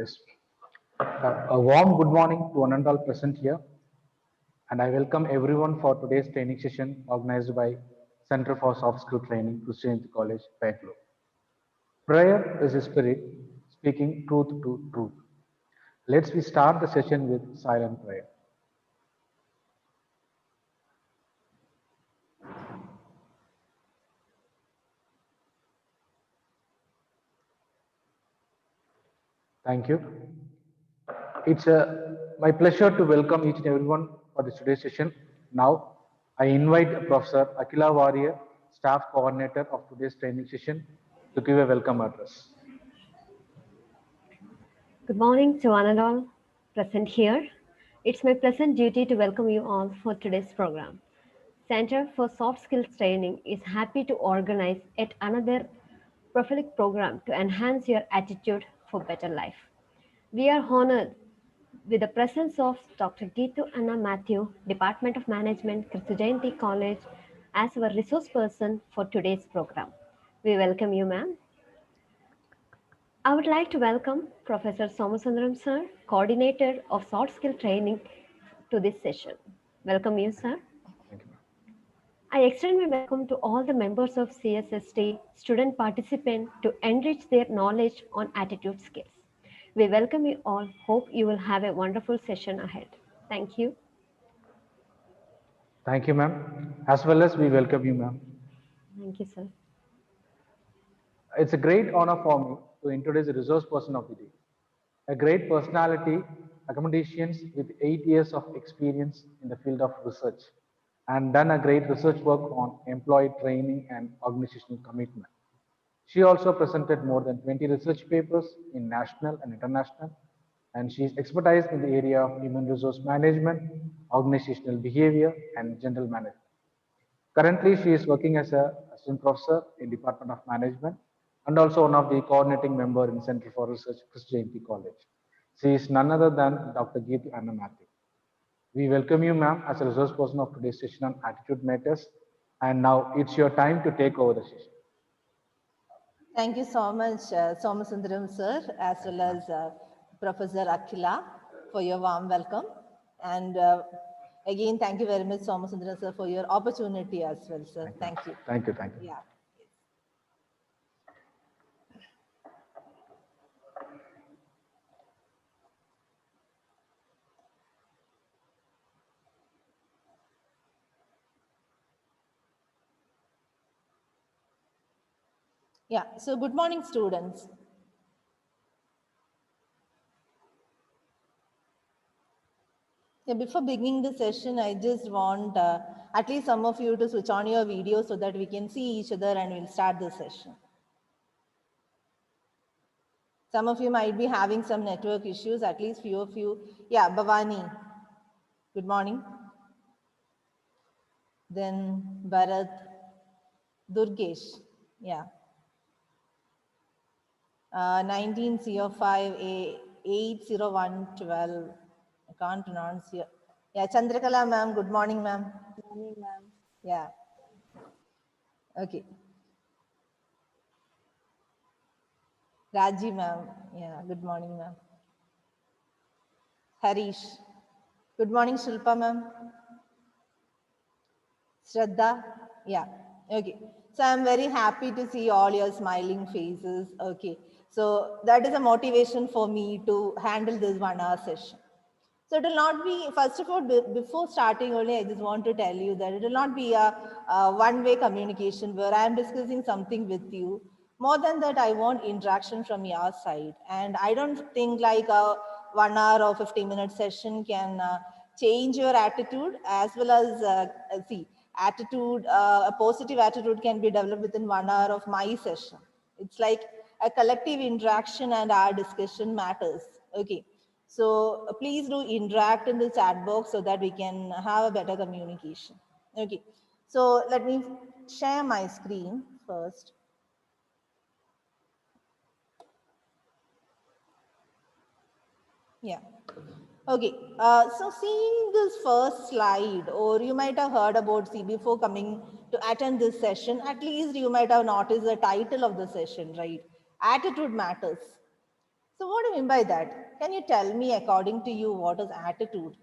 Yes. A warm good morning to one and all present here, and I welcome everyone for today's training session organized by Center for Soft Skill Training, Kristu College, Bangalore. Prayer is a spirit speaking truth to truth. Let's we start the session with silent prayer. Thank you. It's my pleasure to welcome each and everyone for this today's session. Now, I invite Professor Akila Warrior, Staff Coordinator of today's training session, to give a welcome address. Good morning to one and all present here. It's my pleasant duty to welcome you all for today's program. Center for Soft Skills Training is happy to organize yet another prophetic program to enhance your attitude for better life. We are honored with the presence of Dr. Geethu and Mathew, Department of Management, Kristu Jayanti College, as our resource person for today's program. We welcome you, ma'am. I would like to welcome Professor Somasundaram sir, Coordinator of Soft Skill Training, to this session. Welcome you, sir. Thank you. I extend my welcome to all the members of CSST, student participant, to enrich their knowledge on attitude skills. We welcome you all. Hope you will have a wonderful session ahead. Thank you. Thank you, ma'am. As well as we welcome you, ma'am. Thank you, sir. It's a great honor for me to introduce the resource person of the day. A great personality, accommodations with 8 years of experience in the field of research and done a great research work on employee training and organizational commitment. She also presented more than 20 research papers in national and international, and she is expertise in the area of human resource management, organizational behavior, and general management. Currently, she is working as a assistant professor in Department of Management and also one of the coordinating member in Center for Research, Kristu Jayanti College. She is none other than Dr. Geethu and Mathew. We welcome you, ma'am, as a resource person of today's session on attitude matters. And now it's your time to take over the session. Thank you so much, Somasundaram sir, as well as Professor Akila, for your warm welcome. And again, thank you very much, Somasundaram sir, for your opportunity as well, sir. Thank you. Thank you. Thank you. Yeah. Yeah, so good morning, students. Yeah, before beginning the session, I just want at least some of you to switch on your video so that we can see each other and we'll start the session. Some of you might be having some network issues, at least few of you. Yeah, Bhavani, good morning. Then Bharat, Durgesh, yeah. 19CO5A 80112. I can't pronounce here. Yeah, Chandrakala ma'am, good morning, ma'am. Good morning, ma'am. Yeah. Okay. Raji ma'am, yeah, good morning, ma'am. Harish, good morning, Shilpa ma'am. Shraddha, yeah, okay. So I'm very happy to see all your smiling faces. Okay, so that is a motivation for me to handle this 1 hour session. So it will not be, first of all, before starting only, I just want to tell you that it will not be a one-way communication where I am discussing something with you. More than that, I want interaction from your side. And I don't think like a 1 hour or 15-minute session can change your attitude as well as, attitude, a positive attitude can be developed within 1 hour of my session. It's like a collective interaction and our discussion matters. Okay. So please do interact in the chat box so that we can have a better communication. Okay. So let me share my screen first. Yeah. Okay. So seeing this first slide, or you might have heard about, see, before coming to attend this session, at least you might have noticed the title of the session, right? Attitude matters. So what do you mean by that? Can you tell me, according to you, what is attitude?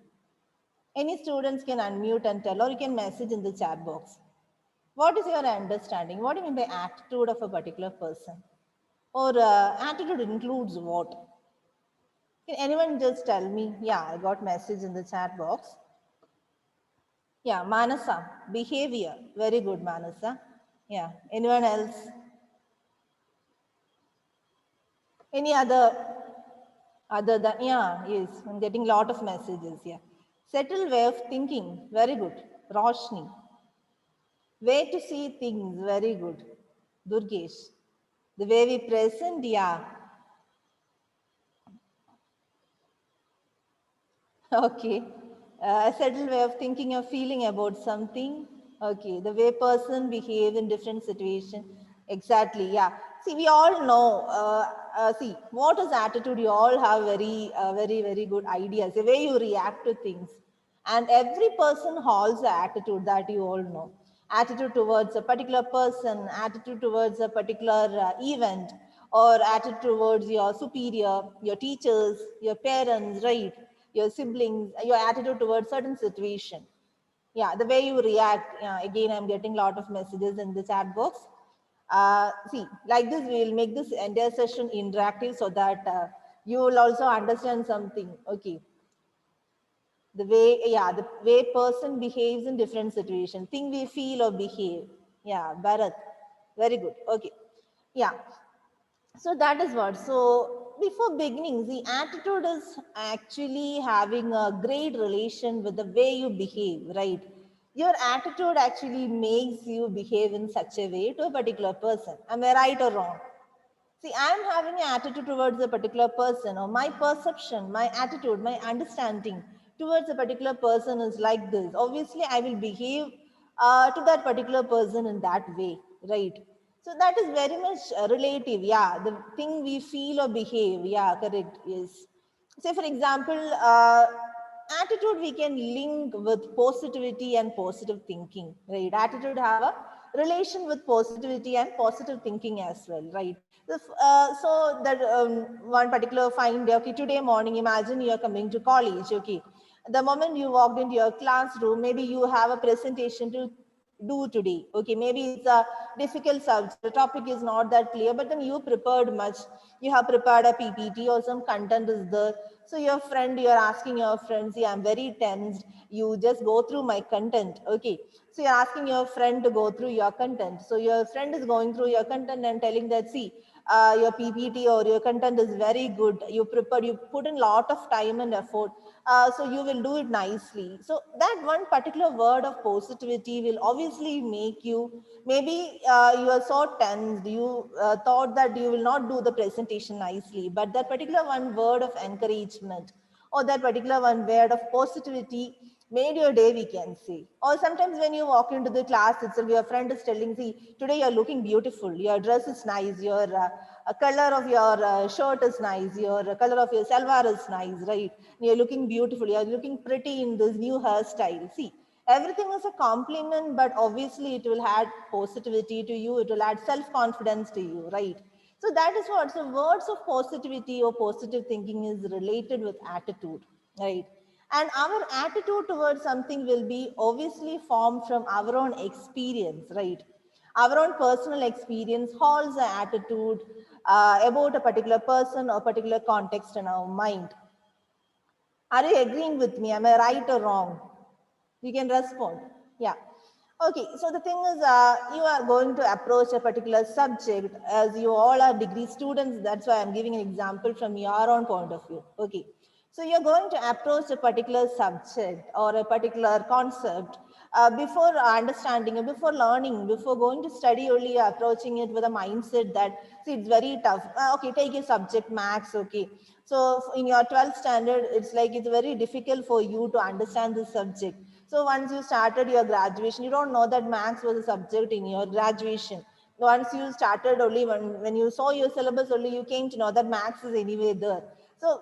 Any students can unmute and tell, or you can message in the chat box. What is your understanding? What do you mean by attitude of a particular person? Or attitude includes what? Can anyone just tell me? Yeah, I got message in the chat box. Yeah, Manasa, behavior. Very good, Manasa. Yeah, anyone else? Any other than, yeah, yes, I'm getting a lot of messages. Yeah. Settled way of thinking. Very good. Roshni. Way to see things. Very good. Durgesh. The way we present, yeah. Okay. A settled way of thinking or feeling about something. Okay. The way person behave in different situation. Exactly. Yeah. See, we all know. See, what is attitude? You all have very good ideas. The way you react to things, and every person holds the attitude that you all know. Attitude towards a particular person, attitude towards a particular event, or attitude towards your superior, your teachers, your parents, right? Your siblings, your attitude towards certain situation. Yeah, the way you react. Yeah, again, I'm getting a lot of messages in the chat box. See, like this, we will make this entire session interactive so that you will also understand something. Okay, the way, yeah, the way person behaves in different situations, thing we feel or behave. Yeah, Bharat, very good. Okay, yeah. So that is what. So before beginning, the attitude is actually having a great relation with the way you behave, right? Your attitude actually makes you behave in such a way to a particular person. Am I right or wrong? See, I am having an attitude towards a particular person, or my perception, my attitude, my understanding towards a particular person is like this. Obviously, I will behave to that particular person in that way, right? So that is very much relative. Yeah, the thing we feel or behave. Yeah, correct. Yes. Say, for example, attitude we can link with positivity and positive thinking, right? Attitude have a relation with positivity and positive thinking as well, right? So that one particular fine day, okay, today morning, imagine you're coming to college, okay. The moment you walked into your classroom, maybe you have a presentation to do today. Okay, maybe it's a difficult subject. The topic is not that clear, but then you prepared much. You have prepared a PPT or some content is there. So your friend, you're asking your friend, see, I'm very tensed. You just go through my content. Okay. So you're asking your friend to go through your content. So your friend is going through your content and telling that, see, your PPT or your content is very good. You prepared, you put in a lot of time and effort. So you will do it nicely. So that one particular word of positivity will obviously make you, maybe you are so tensed, you thought that you will not do the presentation nicely, but that particular one word of encouragement or that particular one word of positivity made your day, we can say. Or sometimes when you walk into the class itself, your friend is telling, see, today you're looking beautiful, your dress is nice, your color of your shirt is nice, your color of your salwar is nice, right? You're looking beautiful, you're looking pretty in this new hairstyle. See, everything is a compliment, but obviously it will add positivity to you, it will add self-confidence to you, right? So that is what, so words of positivity or positive thinking is related with attitude, right? And our attitude towards something will be obviously formed from our own experience, right? Our own personal experience holds an attitude about a particular person or particular context in our mind. Are you agreeing with me? Am I right or wrong? You can respond. Yeah. Okay, so the thing is, you are going to approach a particular subject as you all are degree students. That's why I'm giving an example from your own point of view. Okay, so you're going to approach a particular subject or a particular concept before understanding it, before learning, before going to study only, you're approaching it with a mindset that, see, it's very tough. Okay, take a subject, max, okay. So in your 12th standard, it's like it's very difficult for you to understand this subject. So once you started your graduation, you don't know that maths was a subject in your graduation. Once you started only when you saw your syllabus only, you came to know that maths is anyway there. So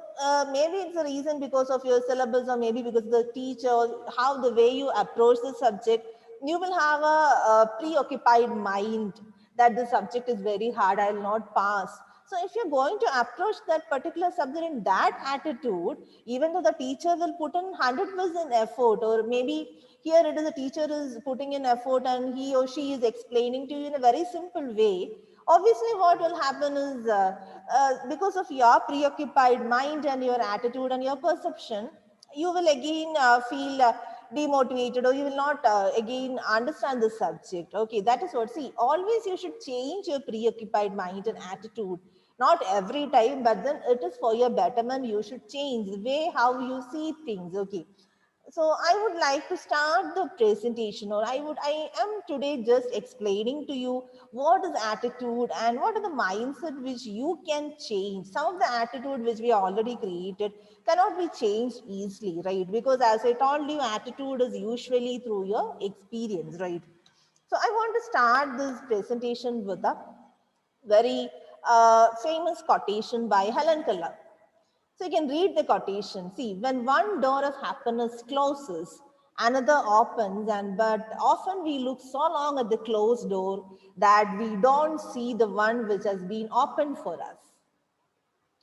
maybe it's a reason because of your syllabus or maybe because the teacher, or how the way you approach the subject, you will have a preoccupied mind that the subject is very hard, I will not pass. So if you're going to approach that particular subject in that attitude, even though the teacher will put in 100% effort, or maybe here it is a teacher is putting in effort and he or she is explaining to you in a very simple way, obviously what will happen is because of your preoccupied mind and your attitude and your perception, you will again feel demotivated, or you will not again understand the subject. Okay, that is what, see, always you should change your preoccupied mind and attitude, not every time, but then it is for your betterment. You should change the way how you see things. Okay, so I would like to start the presentation, or I am today just explaining to you what is attitude and what are the mindset which you can change. Some of the attitude which we already created cannot be changed easily, right? Because as I told you, attitude is usually through your experience, right? So I want to start this presentation with a very famous quotation by Helen Keller. So you can read the quotation. See, when one door of happiness closes, another opens, and but often we look so long at the closed door that we don't see the one which has been opened for us.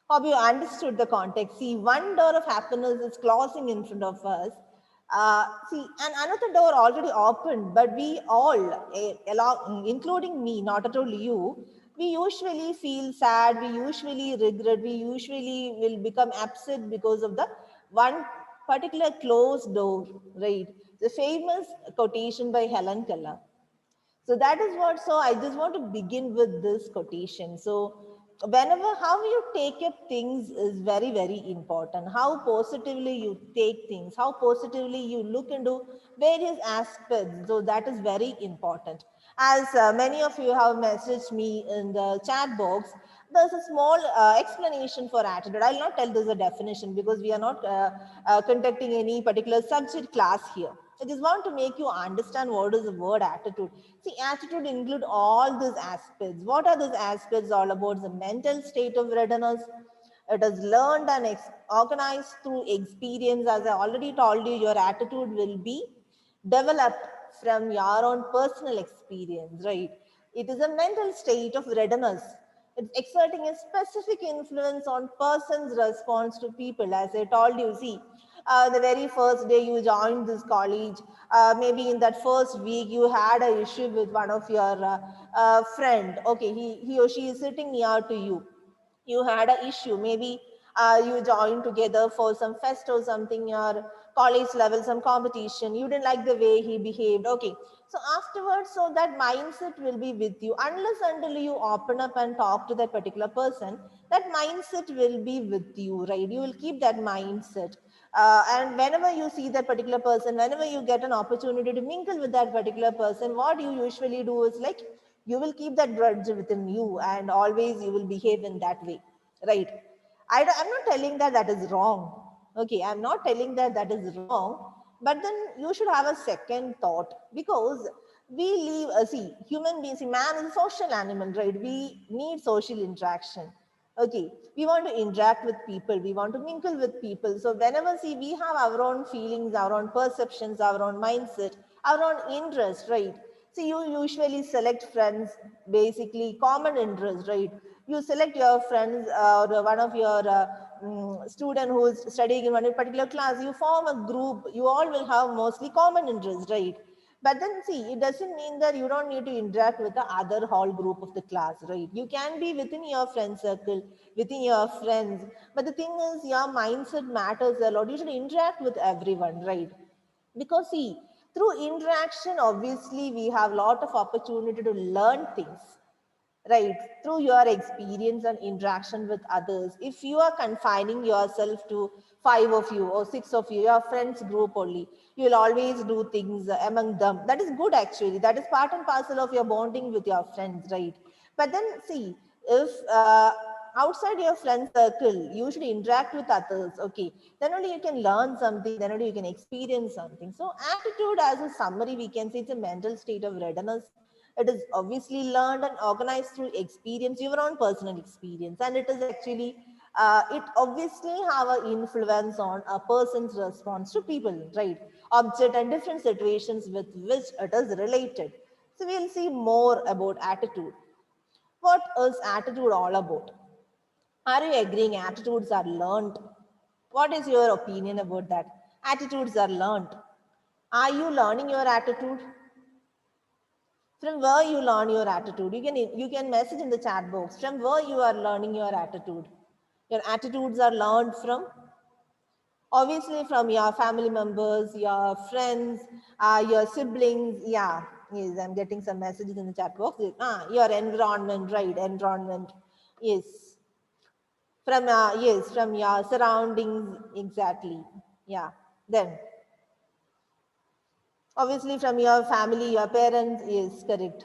Hope you understood the context. See, one door of happiness is closing in front of us. See, and another door already opened, but we all, including me, not at all you, we usually feel sad, we usually regret, we usually will become upset because of the one particular closed door, right? The famous quotation by Helen Keller. So that is what, so I just want to begin with this quotation. So whenever, how you take up things is very, very important. How positively you take things, how positively you look into various aspects. So that is very important. As many of you have messaged me in the chat box, there's a small explanation for attitude. I'll not tell this a definition because we are not conducting any particular subject class here. I just want to make you understand what is the word attitude. See, attitude include all these aspects. What are these aspects all about? The mental state of readiness. It is learned and organized through experience. As I already told you, your attitude will be developed from your own personal experience, right? It is a mental state of readiness. It's exerting a specific influence on person's response to people. As I told you, see, the very first day you joined this college, maybe in that first week you had an issue with one of your friend. Okay, he or she is sitting near to you. You had an issue, maybe you joined together for some fest or something, your college level, some competition, you didn't like the way he behaved. Okay, so afterwards, so that mindset will be with you unless until you open up and talk to that particular person. That mindset will be with you, right? You will keep that mindset, and whenever you see that particular person, whenever you get an opportunity to mingle with that particular person, what you usually do is like, you will keep that grudge within you and always you will behave in that way, right? I'm not telling that that is wrong. Okay, I'm not telling that that is wrong, but then you should have a second thought, because we live, see, human beings, see, man is a social animal, right? We need social interaction. Okay, we want to interact with people, we want to mingle with people. So whenever, see, we have our own feelings, our own perceptions, our own mindset, our own interest, right? See, you usually select friends, basically common interest, right? You select your friends or one of your student who is studying in one particular class, you form a group, you all will have mostly common interest, right? But then see, it doesn't mean that you don't need to interact with the other whole group of the class, right? You can be within your friend circle, within your friends. But the thing is, your mindset matters a lot. You should interact with everyone, right? Because see, through interaction, obviously, we have a lot of opportunity to learn things, right? Through your experience and interaction with others. If you are confining yourself to 5 of you or 6 of you, your friends group only, you will always do things among them. That is good, actually. That is part and parcel of your bonding with your friends, right? But then see, if outside your friend circle, you should interact with others, okay? Then only you can learn something, then only you can experience something. So attitude, as a summary, we can say it's a mental state of readiness. It is obviously learned and organized through experience, your own personal experience. And it is actually, it obviously have an influence on a person's response to people, right? Object and different situations with which it is related. So we'll see more about attitude. What is attitude all about? Are you agreeing attitudes are learned? What is your opinion about that? Attitudes are learned. Are you learning your attitude? From where you learn your attitude? You can message in the chat box from where you are learning your attitude. Your attitudes are learned from, obviously, from your family members, your friends, your siblings. Yeah, yes, I'm getting some messages in the chat box. Your environment, right? Environment, yes. From yes, from your surroundings, exactly. Yeah. Then, obviously, from your family, your parents, is correct.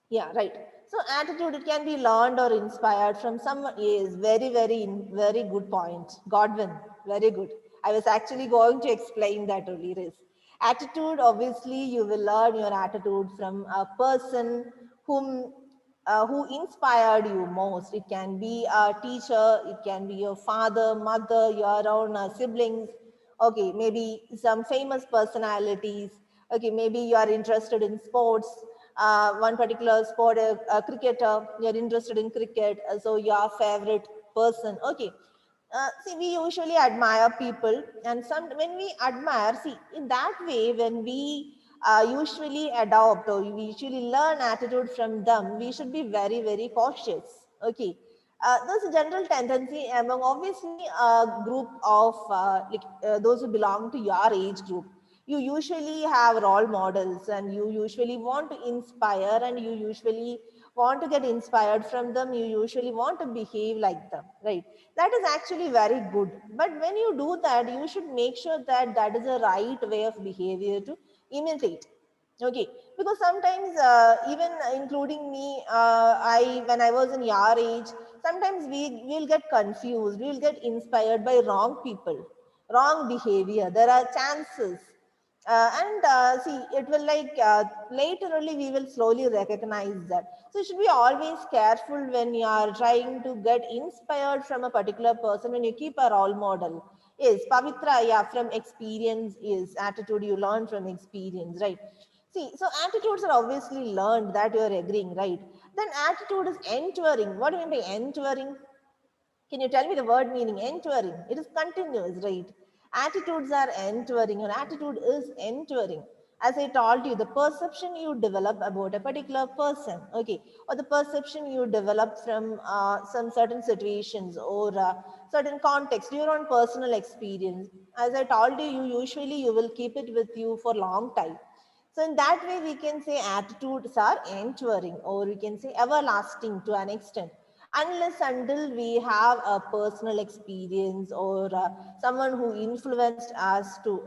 Yeah, right. So attitude, it can be learned or inspired from someone. Is very good point. Godwin, very good. I was actually going to explain that only. Is attitude, obviously you will learn your attitude from a person who inspired you most. It can be a teacher, it can be your father, mother, your own siblings. Okay, maybe some famous personalities. Okay, maybe you are interested in sports, one particular sport, a cricketer, you're interested in cricket, so your favorite person. Okay. See, we usually admire people, and some when we admire, see, in that way, when we usually adopt or we usually learn attitude from them, we should be very cautious. Okay. There's a general tendency among, obviously, a group of those who belong to your age group. You usually have role models, and you usually want to inspire, and you usually want to get inspired from them. You usually want to behave like them, right? That is actually very good. But when you do that, you should make sure that that is the right way of behavior to imitate. Okay, because sometimes even including me, I when I was in your age, sometimes we will get confused. We will get inspired by wrong people, wrong behavior. There are chances, and see, it will later only we will slowly recognize that. So you should be always careful when you are trying to get inspired from a particular person. When you keep a role model, is Pavitra, yeah, from experience, is attitude you learn from experience, right? See, so attitudes are obviously learned, that you are agreeing, right? Then attitude is entering. What do you mean by entering? Can you tell me the word meaning? Entering. It is continuous, right? Attitudes are entering. Your attitude is entering. As I told you, the perception you develop about a particular person, okay, or the perception you develop from some certain situations or certain context, your own personal experience. As I told you, you will keep it with you for long time. So in that way, we can say attitudes are enduring, or we can say everlasting to an extent, unless until we have a personal experience or someone who influenced us to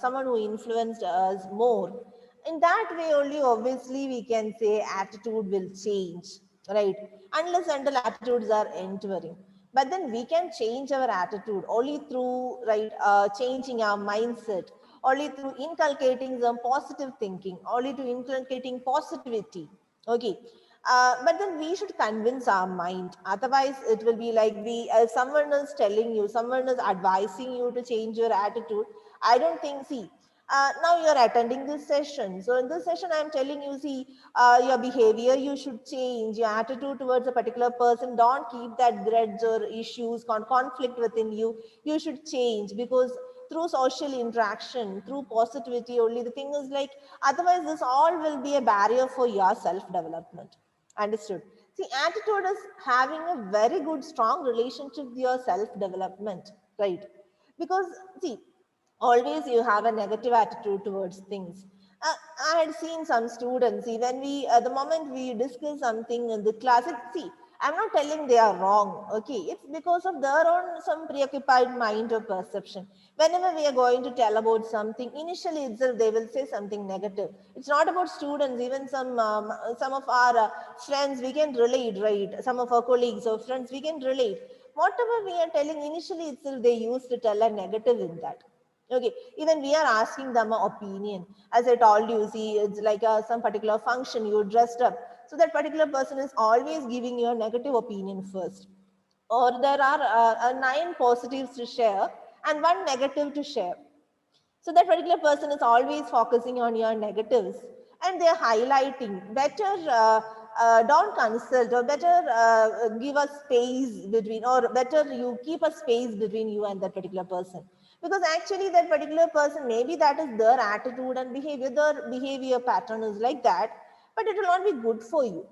someone who influenced us more. In that way only, obviously, we can say attitude will change, right? Unless until attitudes are enduring. But then we can change our attitude only through, right, changing our mindset, only through inculcating some positive thinking, only to inculcating positivity. Okay. But then we should convince our mind. Otherwise, it will be like someone is telling you, someone is advising you to change your attitude. I don't think, see, now you're attending this session. So in this session, I'm telling you, see, your behavior, you should change your attitude towards a particular person. Don't keep that grudge or issues, conflict within you. You should change, because through social interaction, through positivity only, the thing is like, otherwise this all will be a barrier for your self-development. Understood? See, attitude is having a very good, strong relationship with your self-development, right? Because, see, always you have a negative attitude towards things. I had seen some students, even the moment we discuss something in the class, see, I'm not telling they are wrong, okay? It's because of their own some preoccupied mind or perception. Whenever we are going to tell about something, initially itself they will say something negative. It's not about students, even some of our friends, we can relate, right? Some of our colleagues or friends, we can relate. Whatever we are telling, initially itself they used to tell a negative in that. Okay, even we are asking them an opinion. As I told you, see, it's like some particular function, you dressed up. So that particular person is always giving you a negative opinion first. Or there are 9 positives to share and 1 negative to share. So that particular person is always focusing on your negatives, and they're highlighting better. don't consult, or better give a space between, or better you keep a space between you and that particular person. Because actually that particular person, maybe that is their attitude and behavior, their behavior pattern is like that, but it will not be good for you.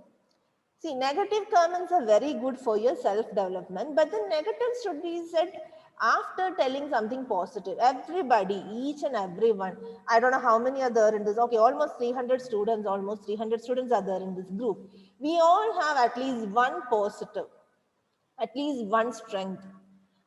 See, negative comments are very good for your self-development, but the negatives should be said after telling something positive. Everybody, each and everyone, I don't know how many are there in this. Okay, almost 300 students, almost 300 students are there in this group. We all have at least one positive, at least one strength.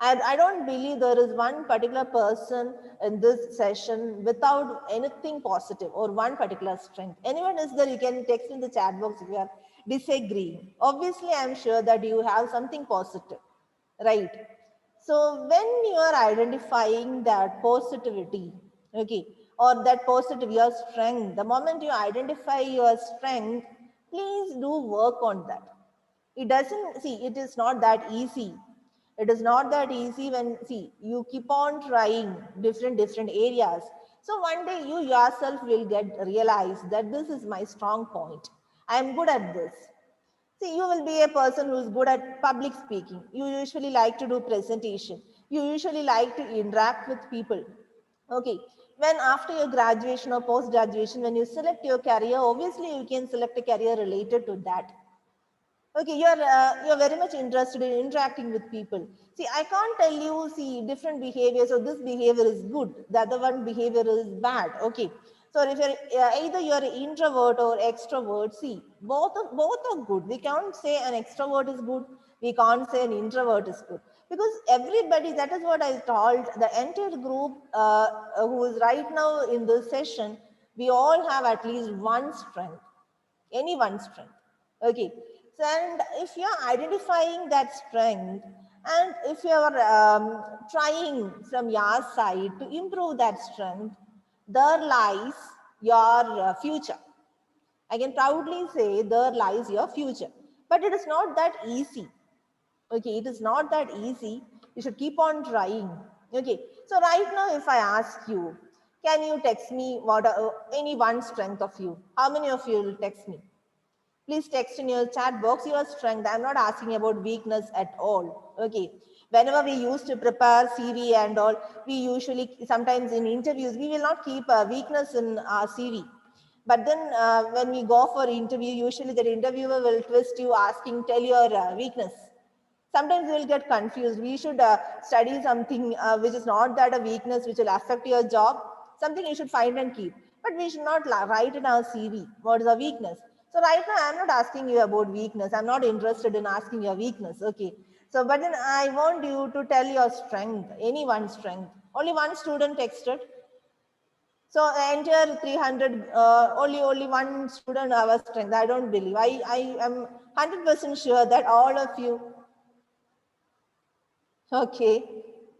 And I don't believe there is one particular person in this session without anything positive or one particular strength. Anyone is there, you can text in the chat box if you are disagreeing. Obviously, I'm sure that you have something positive, right? So when you are identifying that positivity, okay, or that positive, your strength, the moment you identify your strength, please do work on that. It doesn't, see, it is not that easy. It is not that easy when, see, you keep on trying different areas. So one day you yourself will realize that this is my strong point. I am good at this. See, you will be a person who is good at public speaking. You usually like to do presentation. You usually like to interact with people. Okay. When after your graduation or post-graduation, when you select your career, obviously you can select a career related to that. Okay, you're very much interested in interacting with people. See, I can't tell you, see, different behaviors, so this behavior is good, the other one behavior is bad. Okay, so if you're either you're an introvert or extrovert, see, both are good. We can't say an extrovert is good, we can't say an introvert is good, because everybody, that is what I told the entire group who is right now in this session, we all have at least one strength, any one strength. Okay, so, and if you're identifying that strength, and if you're trying from your side to improve that strength, there lies your future. I can proudly say there lies your future, but it is not that easy. Okay, it is not that easy. You should keep on trying. Okay, so right now if I ask you, can you text me what any one strength of you? How many of you will text me? Please text in your chat box your strength. I'm not asking about weakness at all. Okay. Whenever we used to prepare CV and all, we usually, sometimes in interviews, we will not keep a weakness in our CV. But then when we go for interview, usually the interviewer will twist you asking, tell your weakness. Sometimes we will get confused. We should study something which is not that a weakness which will affect your job. Something you should find and keep. But we should not write in our CV what is a weakness. So right now I'm not asking you about weakness. I'm not interested in asking your weakness. Okay. So but then I want you to tell your strength, any one strength. Only one student texted. So entire 300, only one student have a strength. I don't believe. I am 100% sure that all of you. Okay,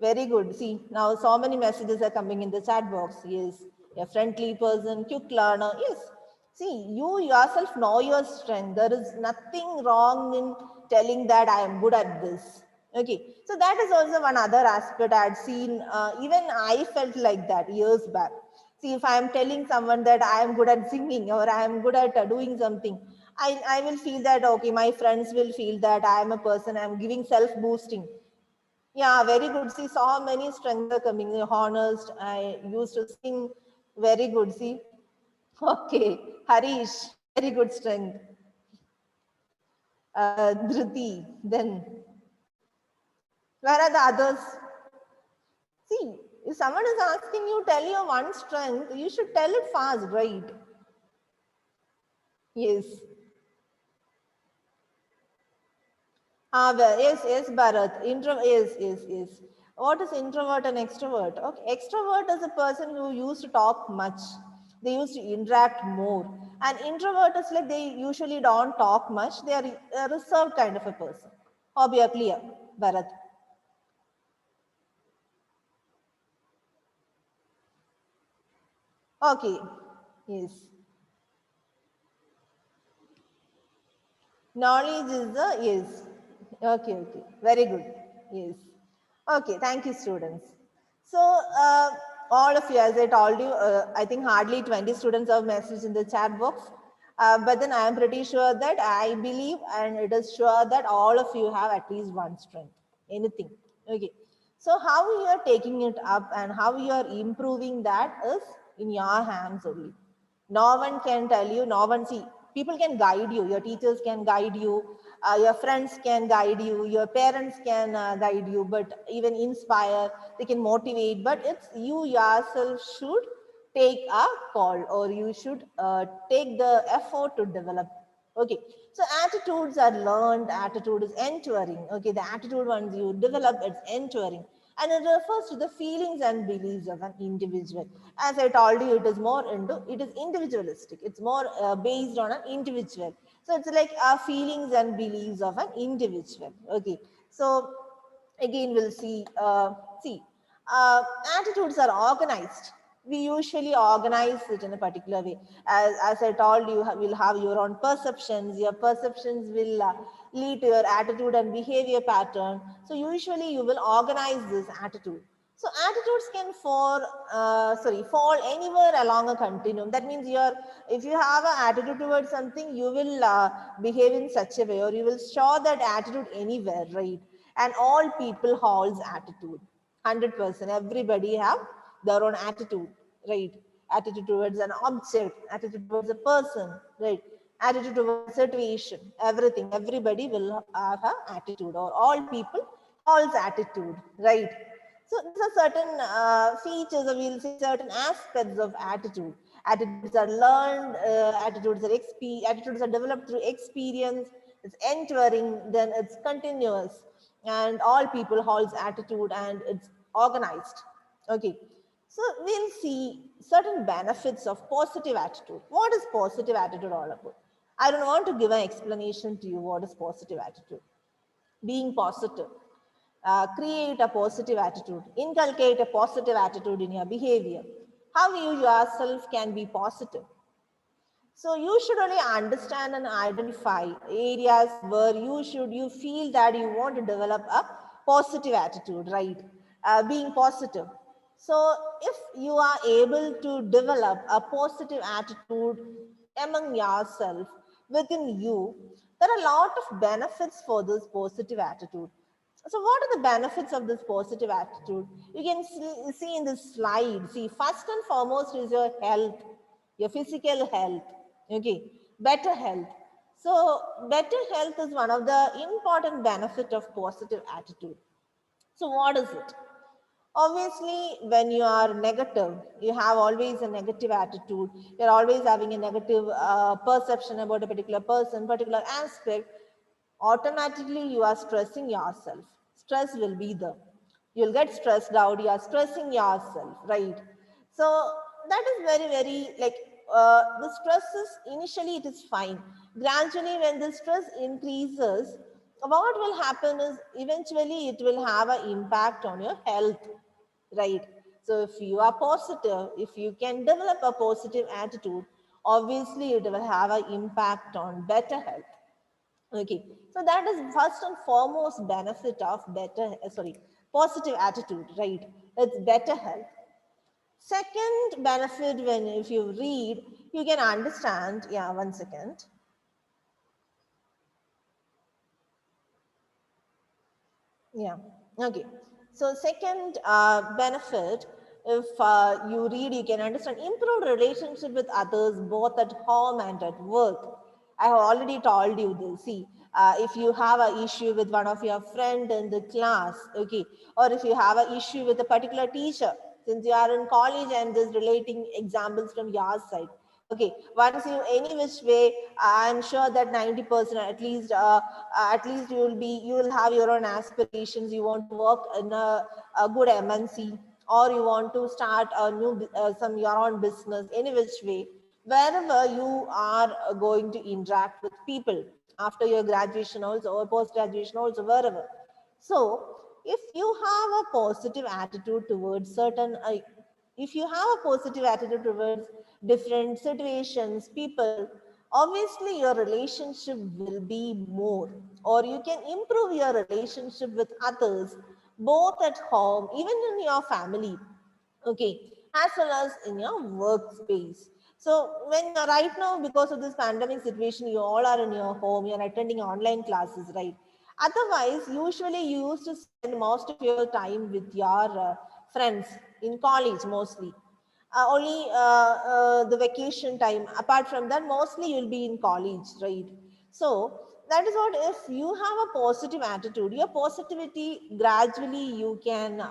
very good. See, now so many messages are coming in the chat box. Yes, a friendly person, quick learner. Yes. See, you yourself know your strength. There is nothing wrong in telling that I am good at this. Okay, so that is also one other aspect I had seen. Even I felt like that years back. See, if I am telling someone that I am good at singing or I am good at doing something, I will feel that, okay, my friends will feel that I am a person, I am giving self-boosting. Yeah, very good. See, so many strengths are coming. Honest, I used to sing. Very good. See, okay. Harish, very good strength. Dhruti, then. Where are the others? See, if someone is asking you, tell your one strength, you should tell it fast, right? Yes. Yes, Bharat. Yes. What is introvert and extrovert? Okay, extrovert is a person who used to talk much. They used to interact more. And introvert is like they usually don't talk much. They are a reserved kind of a person. Hope you are clear, Bharat. Okay. Yes. Knowledge is the, yes. Okay. Very good. Yes. Okay, thank you, students. So, all of you, as I told you, I think hardly 20 students have messaged in the chat box. But then I am pretty sure that I believe and it is sure that all of you have at least one strength, anything. Okay. So how you are taking it up and how you are improving that is in your hands only. No one can tell you, no one see. People can guide you, your teachers can guide you, your friends can guide you, your parents can guide you, but even inspire, they can motivate, but it's you yourself should take a call or you should take the effort to develop. Okay, so attitudes are learned, attitude is entering. Okay, the attitude once you develop, it's entering. And it refers to the feelings and beliefs of an individual. As I told you, it is more into, it is individualistic. It's more based on an individual. So it's like feelings and beliefs of an individual. Okay, so again we'll see attitudes are organized. We usually organize it in a particular way. As I told you, will have your own perceptions. Your perceptions will lead to your attitude and behavior pattern. So usually you will organize this attitude. So attitudes can fall anywhere along a continuum. That means if you have an attitude towards something, you will behave in such a way, or you will show that attitude anywhere, right? And all people holds attitude. 100%. Everybody have their own attitude, right? Attitude towards an object, attitude towards a person, right? Attitude towards a situation, everything. Everybody will have an attitude, or all people holds attitude, right? So these are certain features, or we'll say certain aspects of attitude. Attitudes are learned, attitudes are developed through experience. It's enduring, then it's continuous, and all people holds attitude and it's organized. Okay, so we'll see certain benefits of positive attitude. What is positive attitude all about? I don't want to give an explanation to you what is positive attitude. Being positive, create a positive attitude, inculcate a positive attitude in your behavior. How you yourself can be positive. So you should only understand and identify areas where you feel that you want to develop a positive attitude, right? Being positive. So if you are able to develop a positive attitude among yourself, within you, there are a lot of benefits for this positive attitude. So what are the benefits of this positive attitude? You can see in this slide. See, first and foremost is your health, your physical health. Okay, better health. So better health is one of the important benefit of positive attitude. So what is it? Obviously, when you are negative, you have always a negative attitude. You're always having a negative perception about a particular person, particular aspect. Automatically, you are stressing yourself. Stress will be there. You'll get stressed out. You are stressing yourself, right? So that is very, very like the stress is initially it is fine. Gradually, when the stress increases, what will happen is eventually it will have an impact on your health, right? So if you are positive, if you can develop a positive attitude, obviously it will have an impact on better health. Okay, so that is first and foremost benefit of positive attitude, right? It's better health. Second benefit, when if you read, you can understand. Yeah, one second. Yeah. Okay. So second benefit, if you read, you can understand improved relationship with others, both at home and at work. I have already told you this. See, if you have an issue with one of your friend in the class, okay, or if you have an issue with a particular teacher, since you are in college, I'm just relating examples from your side. Okay, once you any which way, I'm sure that 90% at least you will have your own aspirations. You want to work in a good MNC, or you want to start a new some your own business. Any which way, wherever you are going to interact with people after your graduation also or post graduation also, wherever. So if you have a positive attitude towards certain if you have a positive attitude towards different situations, people, obviously your relationship will be more, or you can improve your relationship with others, both at home, even in your family, okay, as well as in your workspace. So when you're right now, because of this pandemic situation, you all are in your home, you're attending online classes, right? Otherwise, usually you used to spend most of your time with your friends in college mostly. Only the vacation time. Apart from that, mostly you'll be in college, right? So that is what, if you have a positive attitude, your positivity gradually you can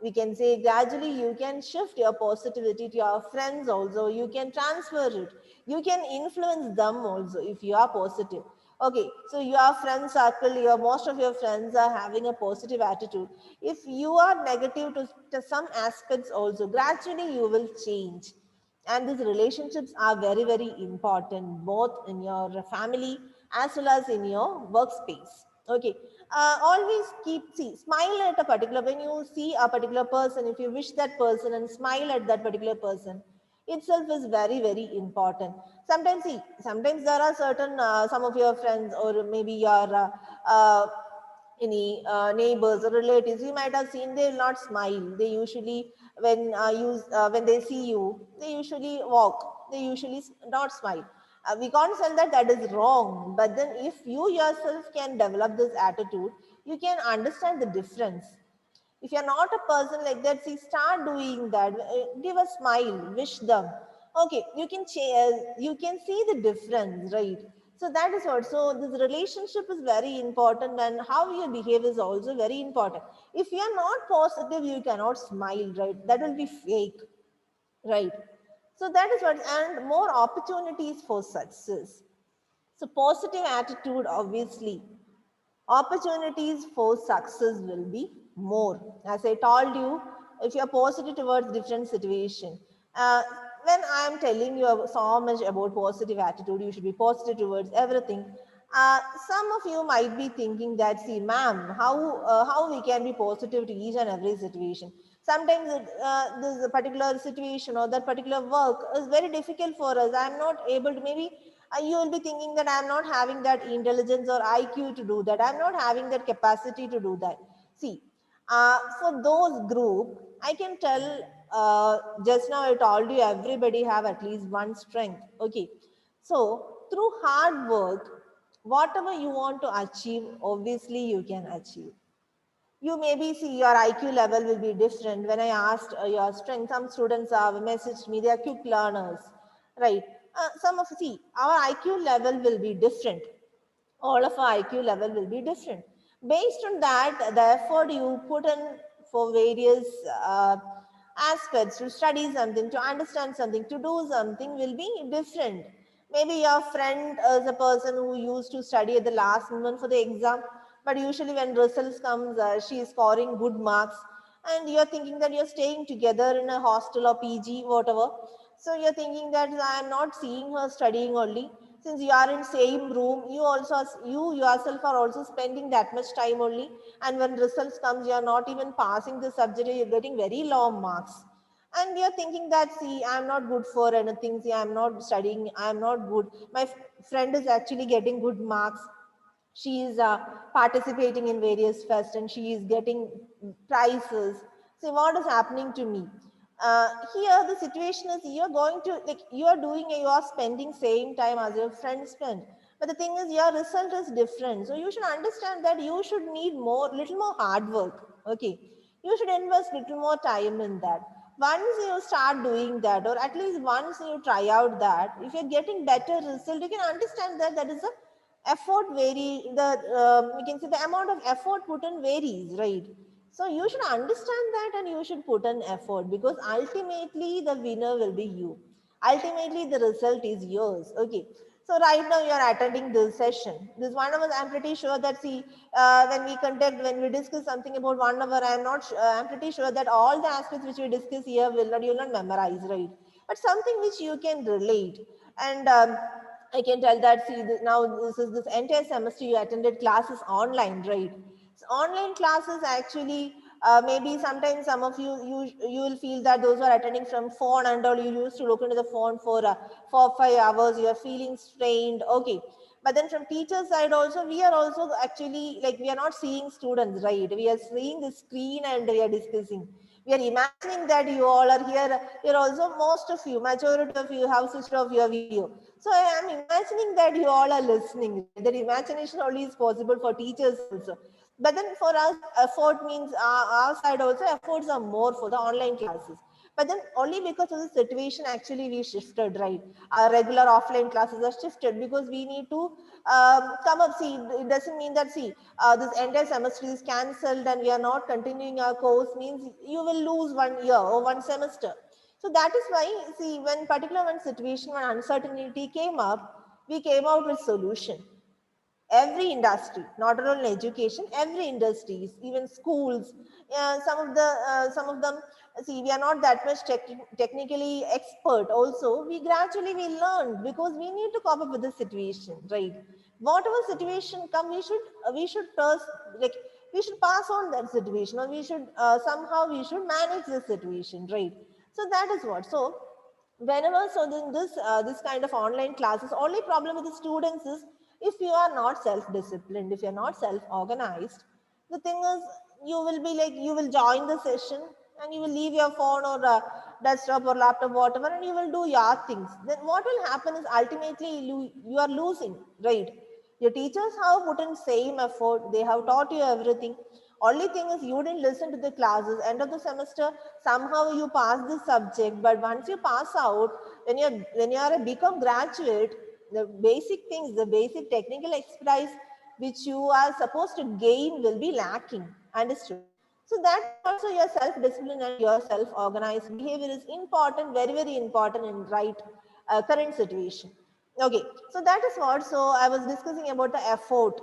we can say gradually you can shift your positivity to your friends also. You can transfer it. You can influence them also if you are positive. Okay, so your friend circle, your most of your friends are having a positive attitude. If you are negative to some aspects also, gradually you will change. And these relationships are very, very important, both in your family as well as in your workspace. Okay, always smile at a particular, when you see a particular person, if you wish that person and smile at that particular person, itself is very, very important. Sometimes see, sometimes there are certain some of your friends or maybe your any neighbors or relatives, you might have seen, they will not smile. They usually, when they see you, they usually walk, they usually not smile. We can't say that that is wrong, but then if you yourself can develop this attitude, you can understand the difference. If you're not a person like that, see, start doing that. Give a smile, wish them. Okay, you can you can see the difference, right? So that is what. So this relationship is very important, and how you behave is also very important. If you are not positive, you cannot smile, right? That will be fake, right? So that is what, and more opportunities for success. So positive attitude, obviously opportunities for success will be more. As I told you, if you're positive towards different situation, uh, when I am telling you so much about positive attitude, you should be positive towards everything. Some of you might be thinking that, see, ma'am, how we can be positive to each and every situation. Sometimes this particular situation or that particular work is very difficult for us. I'm not able to, maybe you will be thinking that I'm not having that intelligence or IQ to do that. I'm not having that capacity to do that. See, for those group, I can tell, just now I told you everybody have at least one strength. Okay. So through hard work, whatever you want to achieve, obviously you can achieve. You maybe see your IQ level will be different. When I asked your strength, some students have messaged me, they are quick learners, right? Some of, see, our IQ level will be different. All of our IQ level will be different. Based on that, the effort you put in for various aspects to study something, to understand something, to do something will be different. Maybe your friend is a person who used to study at the last moment for the exam, but usually when results comes, she is scoring good marks, and you're thinking that you're staying together in a hostel or PG, whatever. So you're thinking that I'm not seeing her studying only. Since you are in same room, you yourself are also spending that much time only. And when results comes, you are not even passing the subject, you're getting very low marks. And you're thinking that, see, I'm not good for anything. See, I'm not studying. I'm not good. My friend is actually getting good marks. She is participating in various fests and she is getting prizes. See what is happening to me. Here the situation is, you're going to, like, you are doing, you are spending same time as your friend spend, but the thing is your result is different. So you should understand that you should need more, little more hard work. Okay, you should invest little more time in that. Once you start doing that, or at least once you try out that, if you're getting better result, you can understand that that is a effort vary, the we can say the amount of effort put in varies, right? So you should understand that and you should put an effort, because ultimately the winner will be you. Ultimately the result is yours. Okay, so right now you are attending this session, this 1 hour. I'm pretty sure that, see, when we discuss something about 1 hour, I'm pretty sure that all the aspects which we discuss here will not, you'll not memorize, right? But something which you can relate. And I can tell that, see, now this is this entire semester you attended classes online, right? So online classes actually, maybe sometimes some of you will feel that those who are attending from phone and all, you used to look into the phone for 4 or 5 hours, you are feeling strained. Okay, but then from teacher side also, we are also actually, like, we are not seeing students, right? We are seeing the screen and we are discussing. We are imagining that you all are here. You're also, most of you, majority of you have switched off your video. So I am imagining that you all are listening, right? That imagination only is possible for teachers also. But then for us, effort means our side also, efforts are more for the online classes. But then only because of the situation, actually we shifted, right? Our regular offline classes are shifted because we need to come up. See, it doesn't mean that, see, this entire semester is cancelled and we are not continuing our course, means you will lose 1 year or one semester. So that is why, see, when particular one situation, when uncertainty came up, we came out with solution. Every industry, not only education, every industries, even schools, some of them, see, we are not that much technically expert also. We gradually we learn because we need to cope up with the situation, right? Whatever situation come, we should trust, like, we should pass on that situation, or we should somehow we should manage the situation, right? So that is what. So whenever, so then this kind of online classes, only problem with the students is, if you are not self disciplined, if you are not self organized, the thing is, you will be like, you will join the session and you will leave your phone or desktop or laptop, whatever, and you will do your things. Then what will happen is, ultimately you are losing, right? Your teachers have put in same effort, they have taught you everything. Only thing is, you didn't listen to the classes. End of the semester, somehow you pass the subject, but once you pass out, when you are a become graduate, the basic things, the basic technical expertise which you are supposed to gain will be lacking. Understood? So that is what. So your self-discipline and your self-organized behavior is important, very, very important in right current situation. Okay, so that is what. So I was discussing about the effort.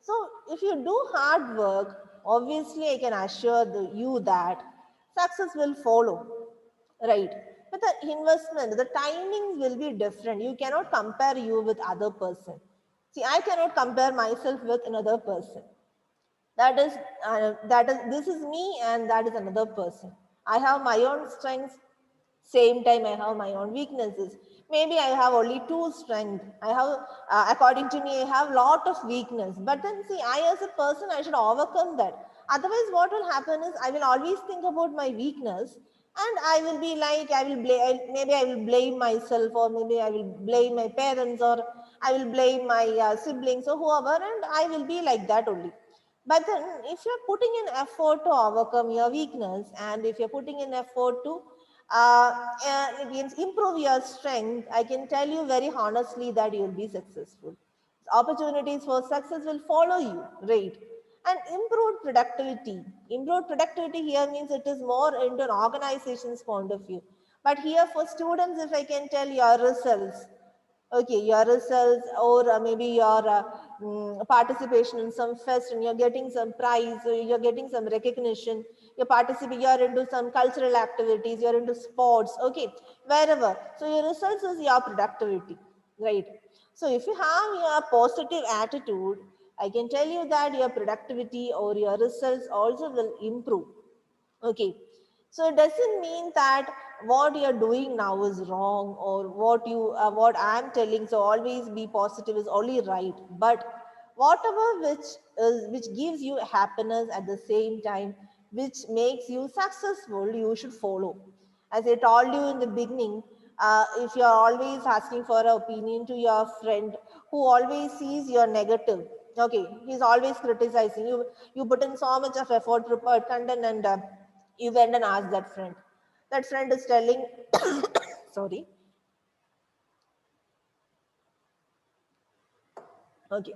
So if you do hard work, obviously I can assure you that success will follow, right? But the investment, the timings will be different. You cannot compare you with other person. See, I cannot compare myself with another person. That is this is me and that is another person. I have my own strengths, same time I have my own weaknesses. Maybe I have only two strengths. I have according to me I have lot of weakness, but then, see, I as a person, I should overcome that. Otherwise what will happen is, I will always think about my weakness, and I will be like, I will blame, maybe I will blame myself, or maybe I will blame my parents, or I will blame my siblings or whoever, and I will be like that only. But then, if you're putting in effort to overcome your weakness, and if you're putting in effort to it means improve your strength, I can tell you very honestly that you'll be successful. Opportunities for success will follow you, right? And improved productivity. Improved productivity here means it is more into an organization's point of view. But here for students, if I can tell your results, okay, your results, or maybe your participation in some fest, and you're getting some prize, or you're getting some recognition, you're into some cultural activities, you're into sports, okay, wherever. So your results is your productivity, right? So if you have your positive attitude, I can tell you that your productivity or your results also will improve. Okay. So it doesn't mean that what you're doing now is wrong, or what I'm telling. So always be positive is only right. But whatever which gives you happiness at the same time, which makes you successful, you should follow. As I told you in the beginning, if you're always asking for an opinion to your friend who always sees your negative, okay, he's always criticizing you. You put in so much of effort, prepared content, and you went and asked that friend. That friend is telling, sorry, okay.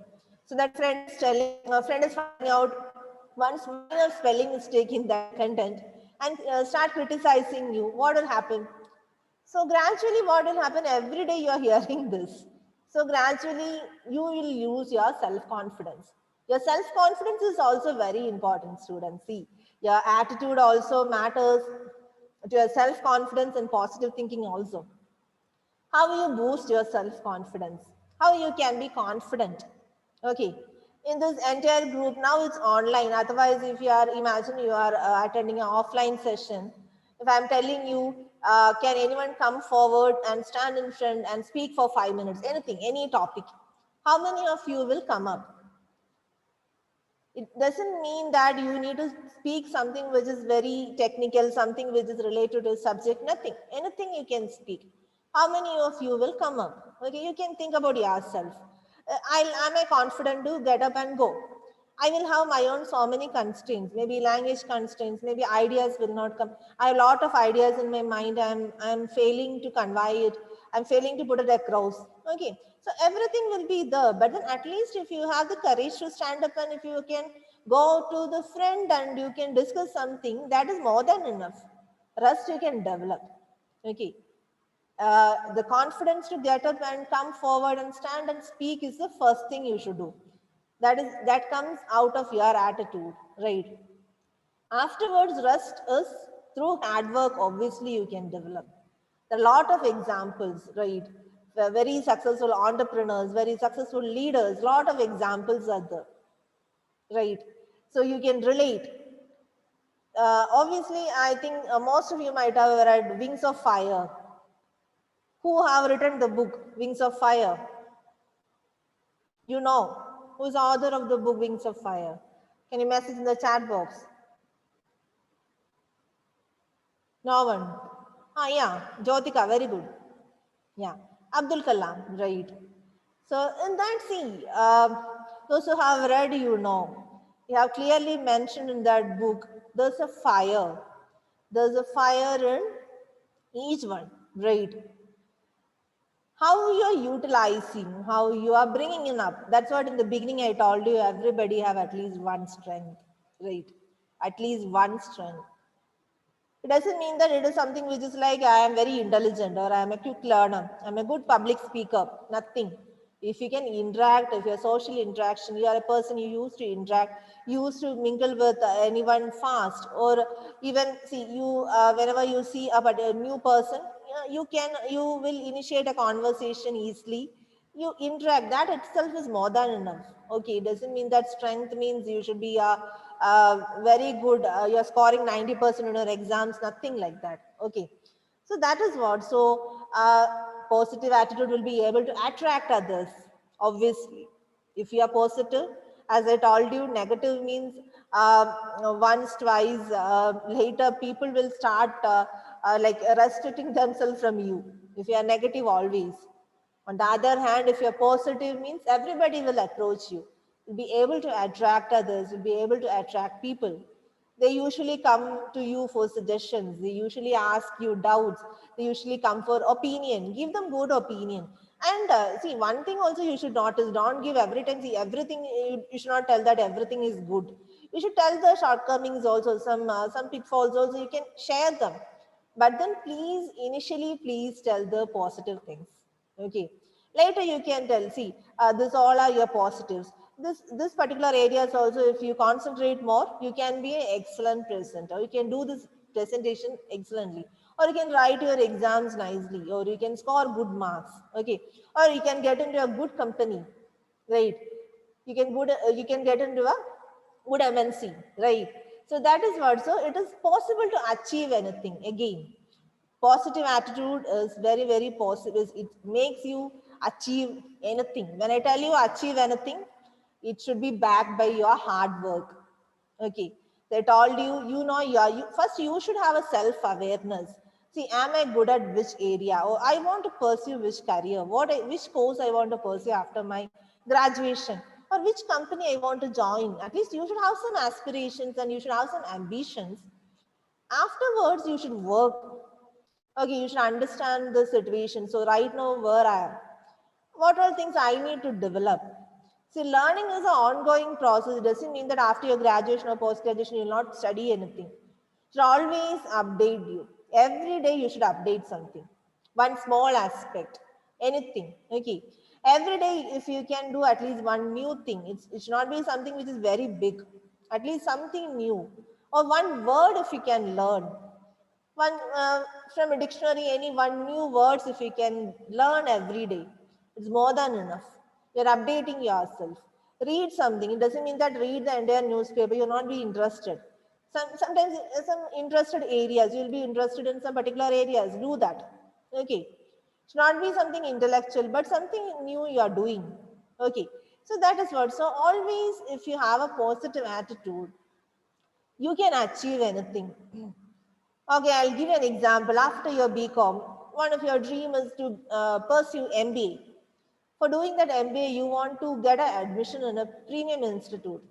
So that friend is telling, friend is finding out one minor spelling mistake in that content, and start criticizing you. What will happen? So gradually what will happen, every day you are hearing this. So gradually you will lose your self-confidence. Your self-confidence is also very important, students. See, your attitude also matters to your self-confidence and positive thinking also. How you boost your self-confidence? How you can be confident? Okay. In this entire group, now it's online. Otherwise, if you are, imagine you are attending an offline session. If I'm telling you, can anyone come forward and stand in front and speak for 5 minutes? Anything, any topic. How many of you will come up? It doesn't mean that you need to speak something which is very technical, something which is related to subject, nothing. Anything you can speak. How many of you will come up? Okay, you can think about yourself. Am I confident to get up and go? I will have my own so many constraints, maybe language constraints, maybe ideas will not come. I have a lot of ideas in my mind. I'm failing to convey it. I'm failing to put it across. Okay. So everything will be there. But then at least if you have the courage to stand up and if you can go to the friend and you can discuss something, that is more than enough. Rest you can develop. Okay. The confidence to get up and come forward and stand and speak is the first thing you should do. That comes out of your attitude, right? Afterwards, rest is through hard work, obviously you can develop. There are a lot of examples, right? Very successful entrepreneurs, very successful leaders, lot of examples are there, right? So you can relate. Obviously, I think most of you might have read Wings of Fire. Who have written the book Wings of Fire? You know, who is the author of the book Wings of Fire? Can you message in the chat box? No one. Ah, yeah, Jyotika, very good. Yeah, Abdul Kalam, right. So in that, see, those who have read, you know, you have clearly mentioned in that book, there's a fire. There's a fire in each one, right? How you are utilizing, how you are bringing it up. That's what in the beginning I told you, everybody have at least one strength, right? At least one strength. It doesn't mean that it is something which is like I am very intelligent or I am a quick learner. I'm a good public speaker. Nothing. If you can interact, if you're social interaction, you are a person you used to interact, you used to mingle with anyone fast, or even see you whenever you see a new person, you will initiate a conversation easily. You interact. That itself is more than enough. Okay, it doesn't mean that strength means you should be very good. You're scoring 90% in your exams. Nothing like that. Okay, so that is what. So positive attitude will be able to attract others. Obviously, if you are positive, as I told you, negative means once, twice. Later, people will start like restricting themselves from you. If you are negative, always. On the other hand, if you're positive, means everybody will approach you. You'll be able to attract others, you'll be able to attract people. They usually come to you for suggestions. They usually ask you doubts. They usually come for opinion. Give them good opinion. And see, one thing also you should notice, don't give every time, see, everything, you should not tell that everything is good. You should tell the shortcomings also, some pitfalls also, you can share them. But then please, initially, please tell the positive things. Okay. Later you can tell, see, this all are your positives. This particular areas also, if you concentrate more, you can be an excellent presenter. You can do this presentation excellently. Or you can write your exams nicely. Or you can score good marks. Okay. Or you can get into a good company. Right. You can get into a good MNC. Right. So that is what. So it is possible to achieve anything again. Positive attitude is very, very positive. It makes you achieve anything. When I tell you achieve anything, it should be backed by your hard work. Okay. So I told you, first you should have a self-awareness. See, am I good at which area? Or I want to pursue which career? Which course I want to pursue after my graduation? Or which company I want to join? At least you should have some aspirations and you should have some ambitions. Afterwards, you should work. Okay, you should understand the situation. So right now, where I am, what are things I need to develop? See, learning is an ongoing process. It doesn't mean that after your graduation or post-graduation, you will not study anything. You should always update you. Every day you should update something. One small aspect, anything. Okay. Every day, if you can do at least one new thing, it should not be something which is very big. At least something new. Or one word if you can learn one from a dictionary, any one new words if you can learn every day, it's more than enough. You're updating yourself. Read something. It doesn't mean that read the entire newspaper, you'll not be interested. Sometimes some interested areas, you'll be interested in some particular areas, do that. Okay, it should not be something intellectual but something new you are doing. Okay, So that is what. So always, if you have a positive attitude, you can achieve anything. Okay, I'll give you an example. After your BCom, one of your dream is to pursue MBA. For doing that MBA, you want to get an admission in a premium institute.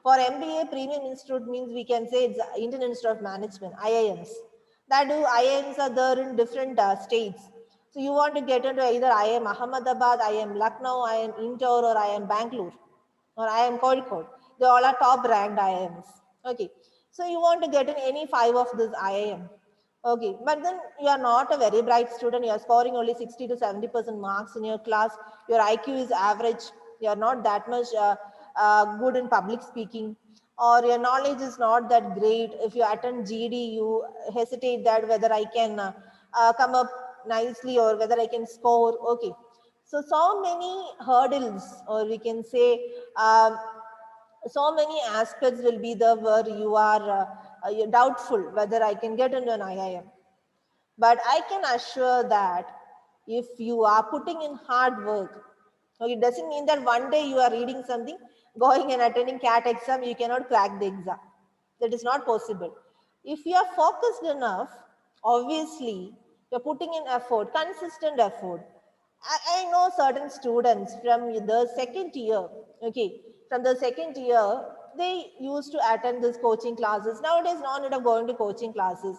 For MBA, premium institute means we can say it's Indian Institute of Management, IIMs. That do IIMs are there in different states. So you want to get into either IIM Ahmedabad, IIM Lucknow, IIM Indore, or IIM Bangalore, or IIM Kozhikode. They all are top ranked IIMs. Okay. So you want to get in any 5 of this IIM. Okay, but then you are not a very bright student. You are scoring only 60 to 70% marks in your class. Your IQ is average. You are not that much good in public speaking, or your knowledge is not that great. If you attend GD, you hesitate that whether I can come up nicely or whether I can score. Okay, so many hurdles, or we can say. So many aspects will be there where you are you're doubtful whether I can get into an IIM. But I can assure that if you are putting in hard work, okay, it doesn't mean that one day you are reading something, going and attending CAT exam, you cannot crack the exam. That is not possible. If you are focused enough, obviously, you're putting in effort, consistent effort. I know certain students from the second year, okay, from the second year, they used to attend these coaching classes. Nowadays, no need of going to coaching classes.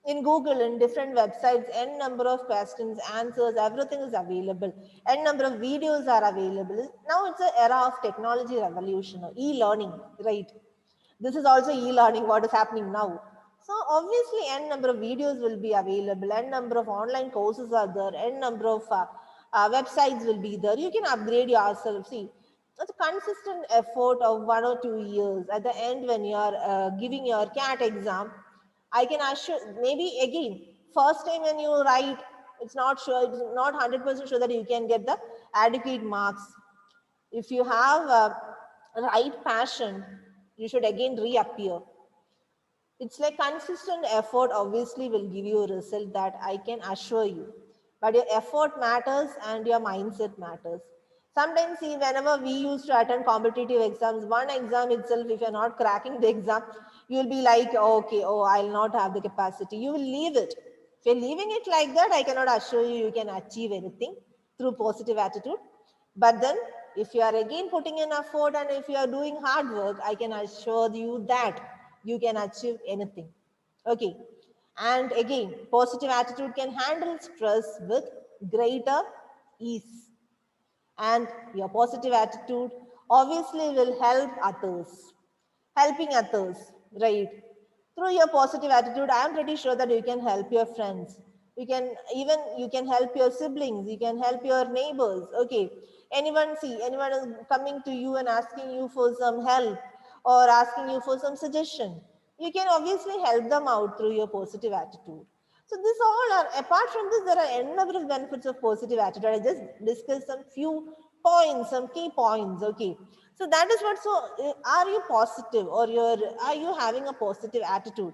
In Google, in different websites, n number of questions, answers, everything is available. N number of videos are available. Now it's an era of technology revolution, e-learning, right? This is also e-learning, what is happening now. So obviously, n number of videos will be available, n number of online courses are there, n number of websites will be there. You can upgrade yourself. See, it's a consistent effort of 1 or 2 years. At the end, when you are giving your CAT exam, I can assure, maybe again, first time when you write, it's not sure, it's not 100% sure that you can get the adequate marks. If you have right passion, you should again reappear. It's like consistent effort obviously will give you a result, that I can assure you. But your effort matters and your mindset matters. Sometimes, see, whenever we used to attend competitive exams, one exam itself, if you're not cracking the exam, you'll be like, oh, okay, oh, I'll not have the capacity. You will leave it. If you're leaving it like that, I cannot assure you you can achieve anything through positive attitude. But then, if you are again putting in effort and if you are doing hard work, I can assure you that you can achieve anything. Okay. And again, positive attitude can handle stress with greater ease. And your positive attitude obviously will help others. Helping others, right? Through your positive attitude, I am pretty sure that you can help your friends. You can help your siblings, you can help your neighbors. Okay. Anyone is coming to you and asking you for some help or asking you for some suggestion. You can obviously help them out through your positive attitude. So this all are, apart from this, there are n number of benefits of positive attitude. I just discussed some few points, some key points. Okay. So that is what, so are you positive, or are you having a positive attitude?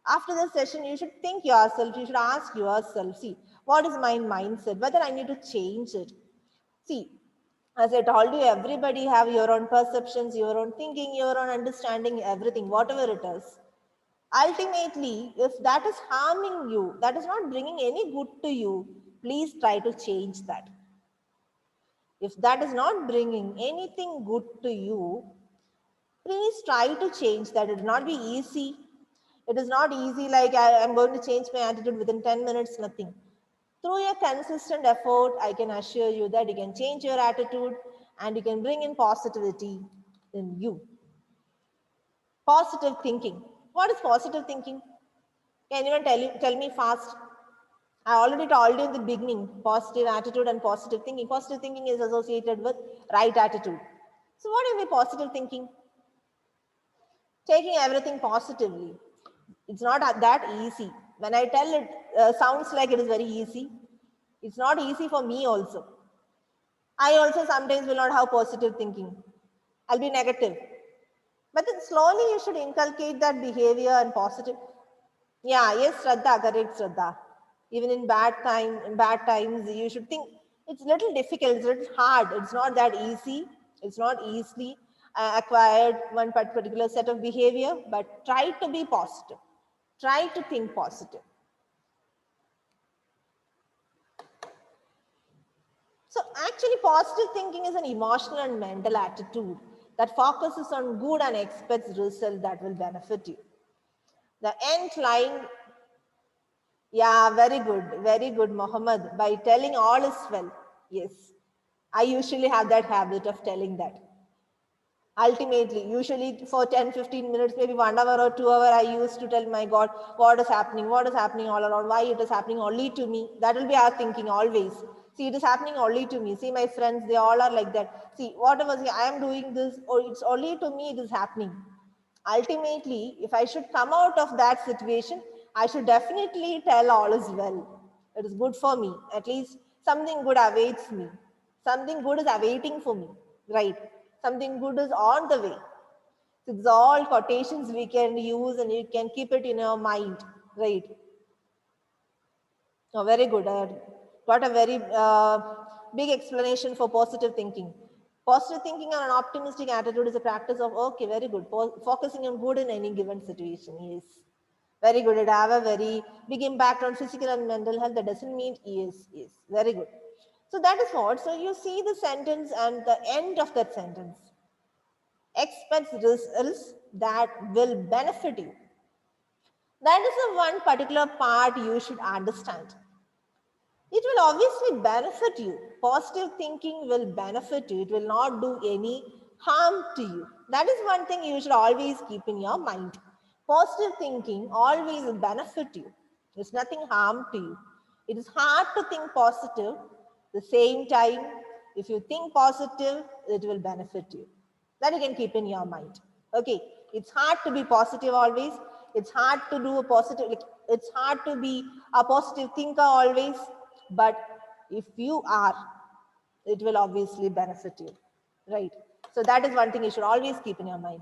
After the session, you should think yourself, you should ask yourself, see, what is my mindset, whether I need to change it. See, as I told you, everybody have your own perceptions, your own thinking, your own understanding, everything, whatever it is. Ultimately, if that is harming you, that is not bringing any good to you, please try to change that. If that is not bringing anything good to you, please try to change that. It will not be easy. It is not easy like I am going to change my attitude within 10 minutes, nothing. Through your consistent effort, I can assure you that you can change your attitude and you can bring in positivity in you. Positive thinking. What is positive thinking? Can anyone tell me fast? I already told you in the beginning, positive attitude and positive thinking. Positive thinking is associated with right attitude. So what is positive thinking? Taking everything positively. It's not that easy. When I tell it, sounds like it is very easy. It's not easy for me also. I also sometimes will not have positive thinking. I'll be negative. But then slowly you should inculcate that behavior and positive. Yeah, yes, Shraddha, correct, Shraddha. Even in bad times, you should think it's little difficult, it's little hard. It's not that easy. It's not easily acquired one particular set of behavior, but try to be positive. Try to think positive. So actually positive thinking is an emotional and mental attitude that focuses on good and expects results that will benefit you. The end line, yeah, very good, Mohammed, by telling all is well. Yes, I usually have that habit of telling that. Ultimately, usually for 10, 15 minutes, maybe 1 hour or 2 hours, I used to tell my God, what is happening all around, why it is happening only to me. That will be our thinking always. See, it is happening only to me. See, my friends, they all are like that. See, whatever, see, I am doing this, or it's only to me it is happening. Ultimately, if I should come out of that situation, I should definitely tell all is well. It is good for me. At least something good awaits me. Something good is awaiting for me, right? Something good is on the way. It's all quotations we can use and you can keep it in your mind, right? Oh, very good. Got a very big explanation for positive thinking. Positive thinking and an optimistic attitude is a practice of, okay, very good. Focusing on good in any given situation. Yes. Very good. It have a very big impact on physical and mental health. That doesn't mean yes, yes. Very good. So that is what. So you see the sentence and the end of that sentence. Expects results that will benefit you. That is the one particular part you should understand. It will obviously benefit you. Positive thinking will benefit you. It will not do any harm to you. That is one thing you should always keep in your mind. Positive thinking always will benefit you. There's nothing harm to you. It is hard to think positive. At the same time, if you think positive, it will benefit you. That you can keep in your mind. Okay, it's hard to be positive always. It's hard to do a positive, it's hard to be a positive thinker always. But if you are, it will obviously benefit you, right? So that is one thing you should always keep in your mind.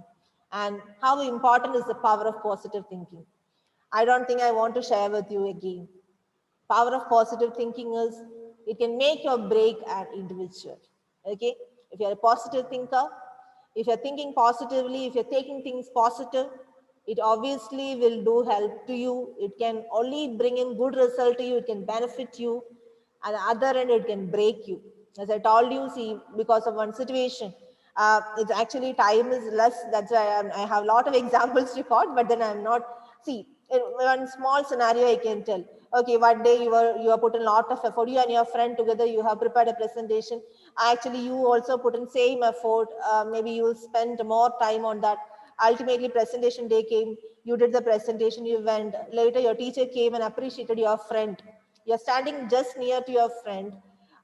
And how important is the power of positive thinking? I don't think I want to share with you again. Power of positive thinking is it can make or break an individual. Okay, if you're a positive thinker, if you're thinking positively, if you're taking things positive, it obviously will do help to you. It can only bring in good result to you. It can benefit you. At the other end, it can break you. As I told you, see, because of one situation, it's actually time is less. That's why I have a lot of examples to record, but then I'm not. See, in one small scenario, I can tell. Okay, one day you are put in a lot of effort. You and your friend together, you have prepared a presentation. Actually, you also put in same effort. Maybe you will spend more time on that. Ultimately, presentation day came. You did the presentation. You went. Later, your teacher came and appreciated your friend. You're standing just near to your friend.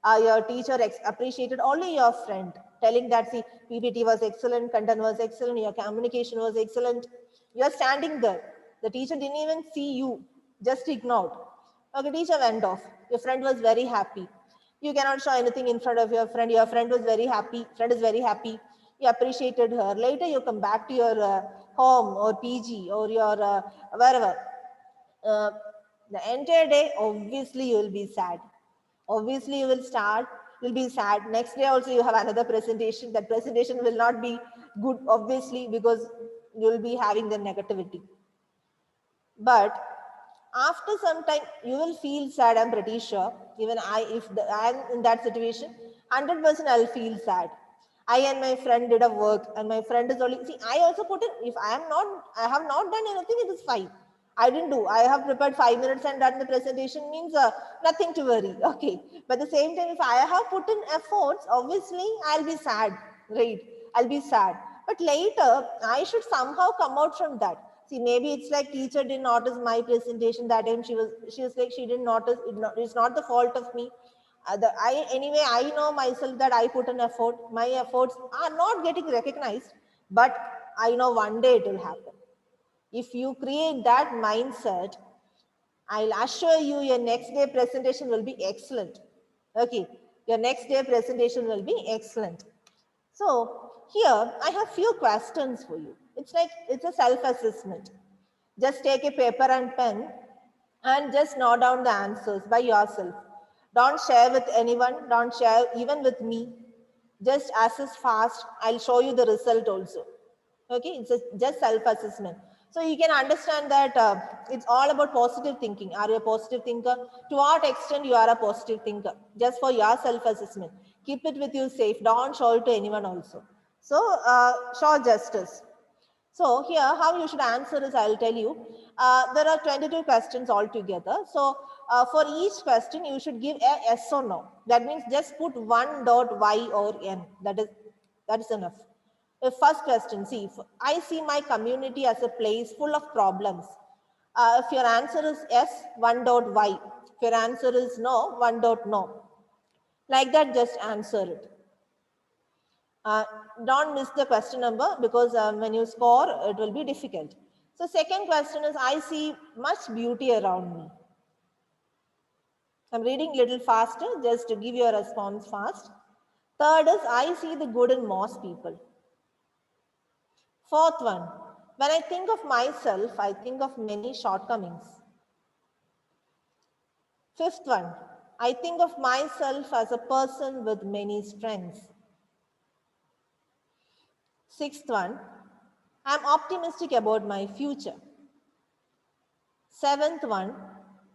Your teacher appreciated only your friend, telling that, see, PPT was excellent, content was excellent, your communication was excellent. You're standing there. The teacher didn't even see you, just ignored. Okay, teacher went off. Your friend was very happy. You cannot show anything in front of your friend. Your friend was very happy. Friend is very happy. You appreciated her. Later, you come back to your home or PG or your wherever. Uh, the entire day, obviously, you will be sad. Obviously, you will start, you'll be sad. Next day also, you have another presentation. That presentation will not be good, obviously, because you'll be having the negativity. But after some time, you will feel sad, I'm pretty sure. Even if I'm in that situation, 100% I'll feel sad. I and my friend did a work, and my friend is only, see, I also put in, if I have not done anything, it is fine. I didn't do. I have prepared 5 minutes and done the presentation, means nothing to worry. Okay. But at the same time, if I have put in efforts, obviously I'll be sad, right? I'll be sad. But later, I should somehow come out from that. See, maybe it's like teacher didn't notice my presentation that time. She was like, she didn't notice. It's not the fault of me. Anyway, I know myself that I put an effort. My efforts are not getting recognized, but I know one day it will happen. If you create that mindset, I'll assure you your next day presentation will be excellent. Okay, your next day presentation will be excellent. So here I have few questions for you. It's like, it's a self-assessment. Just take a paper and pen and just note down the answers by yourself. Don't share with anyone. Don't share even with me. Just assess fast. I'll show you the result also. Okay, it's just self-assessment. So you can understand that it's all about positive thinking. Are you a positive thinker? To what extent you are a positive thinker? Just for your self-assessment. Keep it with you safe. Don't show it to anyone also. So show justice. So here, how you should answer is, I'll tell you. There are 22 questions altogether. So for each question, you should give a yes or no. That means just put one dot y or n. That is enough. The first question, see, if I see my community as a place full of problems. If your answer is yes, one dot y. If your answer is no, one dot no. Like that, just answer it. Don't miss the question number, because when you score, it will be difficult. So second question is, I see much beauty around me. I'm reading a little faster just to give you a response fast. Third is, I see the good in most people. Fourth one, when I think of myself, I think of many shortcomings. Fifth one, I think of myself as a person with many strengths. Sixth one, I'm optimistic about my future. Seventh one,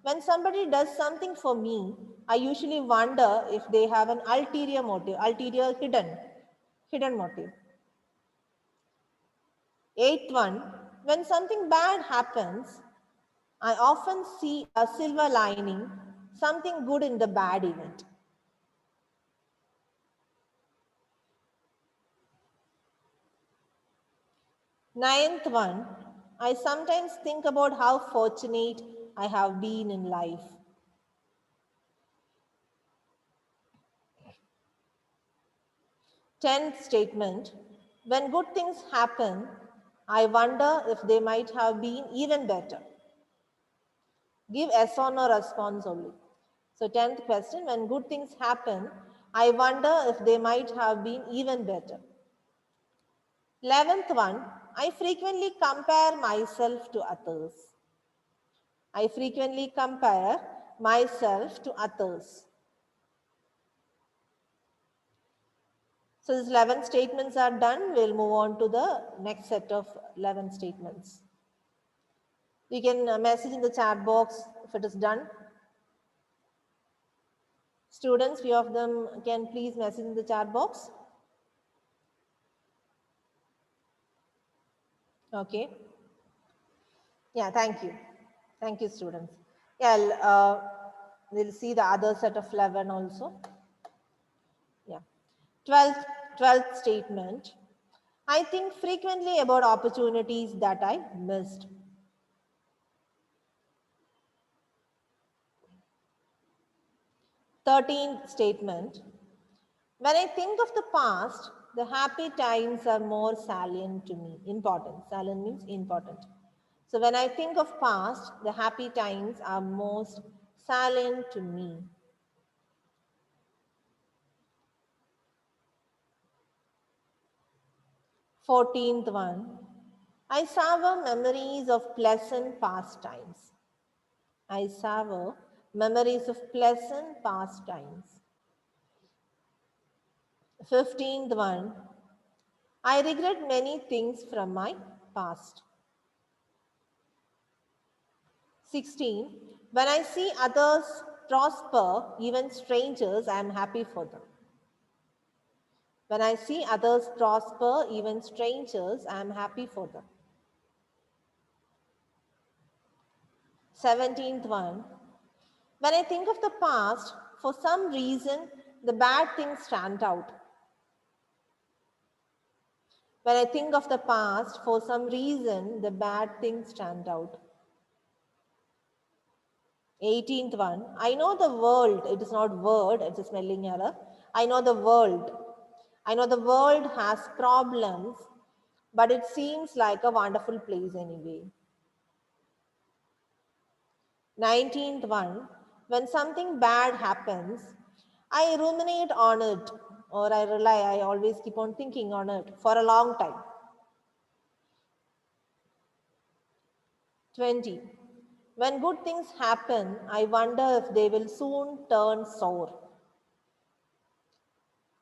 when somebody does something for me, I usually wonder if they have an ulterior motive, hidden motive. Eighth one, when something bad happens, I often see a silver lining, something good in the bad event. Ninth one, I sometimes think about how fortunate I have been in life. 10th statement, when good things happen, I wonder if they might have been even better. Give yes or no response only. So 10th question, when good things happen, I wonder if they might have been even better. 11th one, I frequently compare myself to others. I frequently compare myself to others. So these 11 statements are done. We'll move on to the next set of 11 statements. You can message in the chat box if it is done. Students, few of them can please message in the chat box. Okay. Yeah, thank you. Thank you, students. Yeah, we'll see the other set of 11 also. Yeah. 12th statement. I think frequently about opportunities that I missed. 13th statement. When I think of the past, the happy times are more salient to me. Important. Salient means important. So when I think of past, the happy times are most salient to me. 14th one. I savor memories of pleasant past times. I savor memories of pleasant past times. 15th one. I regret many things from my past. 16. When I see others prosper, even strangers, I am happy for them. When I see others prosper, even strangers, I am happy for them. 17th one. When I think of the past, for some reason, the bad things stand out. When I think of the past, for some reason, the bad things stand out. 18th one. I know the world, it is not word, it's a spelling error. I know the world. I know the world has problems, but it seems like a wonderful place anyway. 19th one. When something bad happens, I ruminate on it, or I always keep on thinking on it for a long time. 20. When good things happen, I wonder if they will soon turn sour.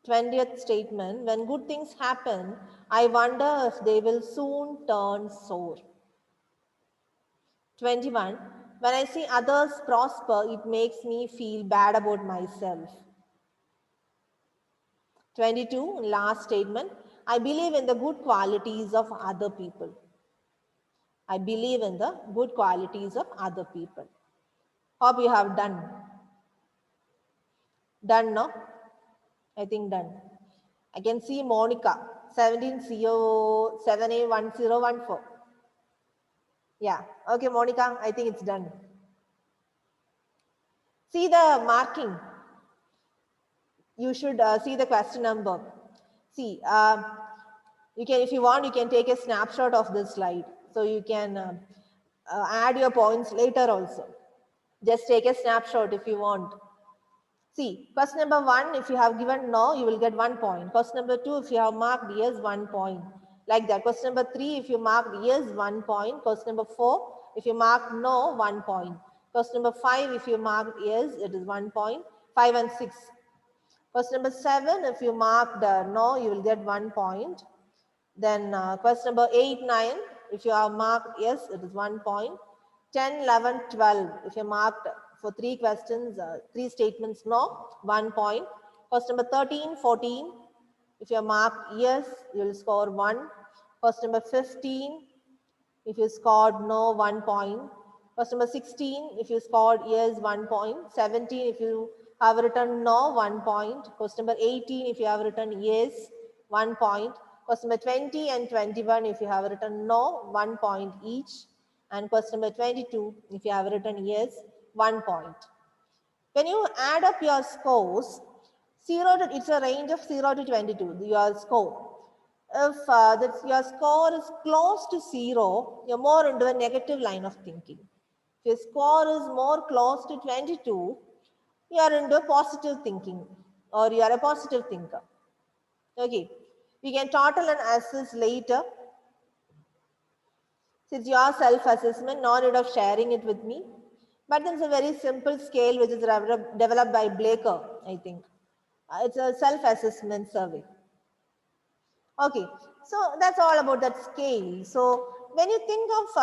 20th statement, when good things happen, I wonder if they will soon turn sour. 21, when I see others prosper, it makes me feel bad about myself. 22, last statement, I believe in the good qualities of other people. I believe in the good qualities of other people. Hope you have done. Done, no? I think done. I can see Monica, 17CO7A1014. Yeah, okay, Monica, I think it's done. See the marking. You should see the question number. See, you can, if you want, you can take a snapshot of this slide. So you can add your points later also. Just take a snapshot if you want. See, question number 1, if you have given no, you will get 1 point. Question number 2, if you have marked yes, 1 point. Like that. Question number 3, if you marked yes, 1 point. Question number 4, if you marked no, 1 point. Question number 5, if you marked yes, it is 1 point. 5 and 6. Question number 7, if you marked no, you will get 1 point. Then question number 8, 9, if you have marked yes, it is 1 point. 10, 11, 12, if you marked for 3 questions, 3 statements no, 1 point. Question number 13, 14, if you have marked yes, you will score 1. Question number 15, if you scored no, 1 point. Question number 16, if you scored yes, 1 point. 17, if you have written no, 1 point. Question number 18, if you have written yes, 1 point. Question number 20 and 21, if you have written no, 1 point each. And question number 22, if you have written yes, 1 point. When you add up your scores, it's a range of 0 to 22, your score. If your score is close to 0, you're more into a negative line of thinking. If your score is more close to 22, you are into positive thinking or you are a positive thinker. Okay, we can total and assess later. It's your self-assessment, no need of sharing it with me. But it's a very simple scale which is developed by Blaker, I think. It's a self-assessment survey. Okay, so that's all about that scale. So when you think of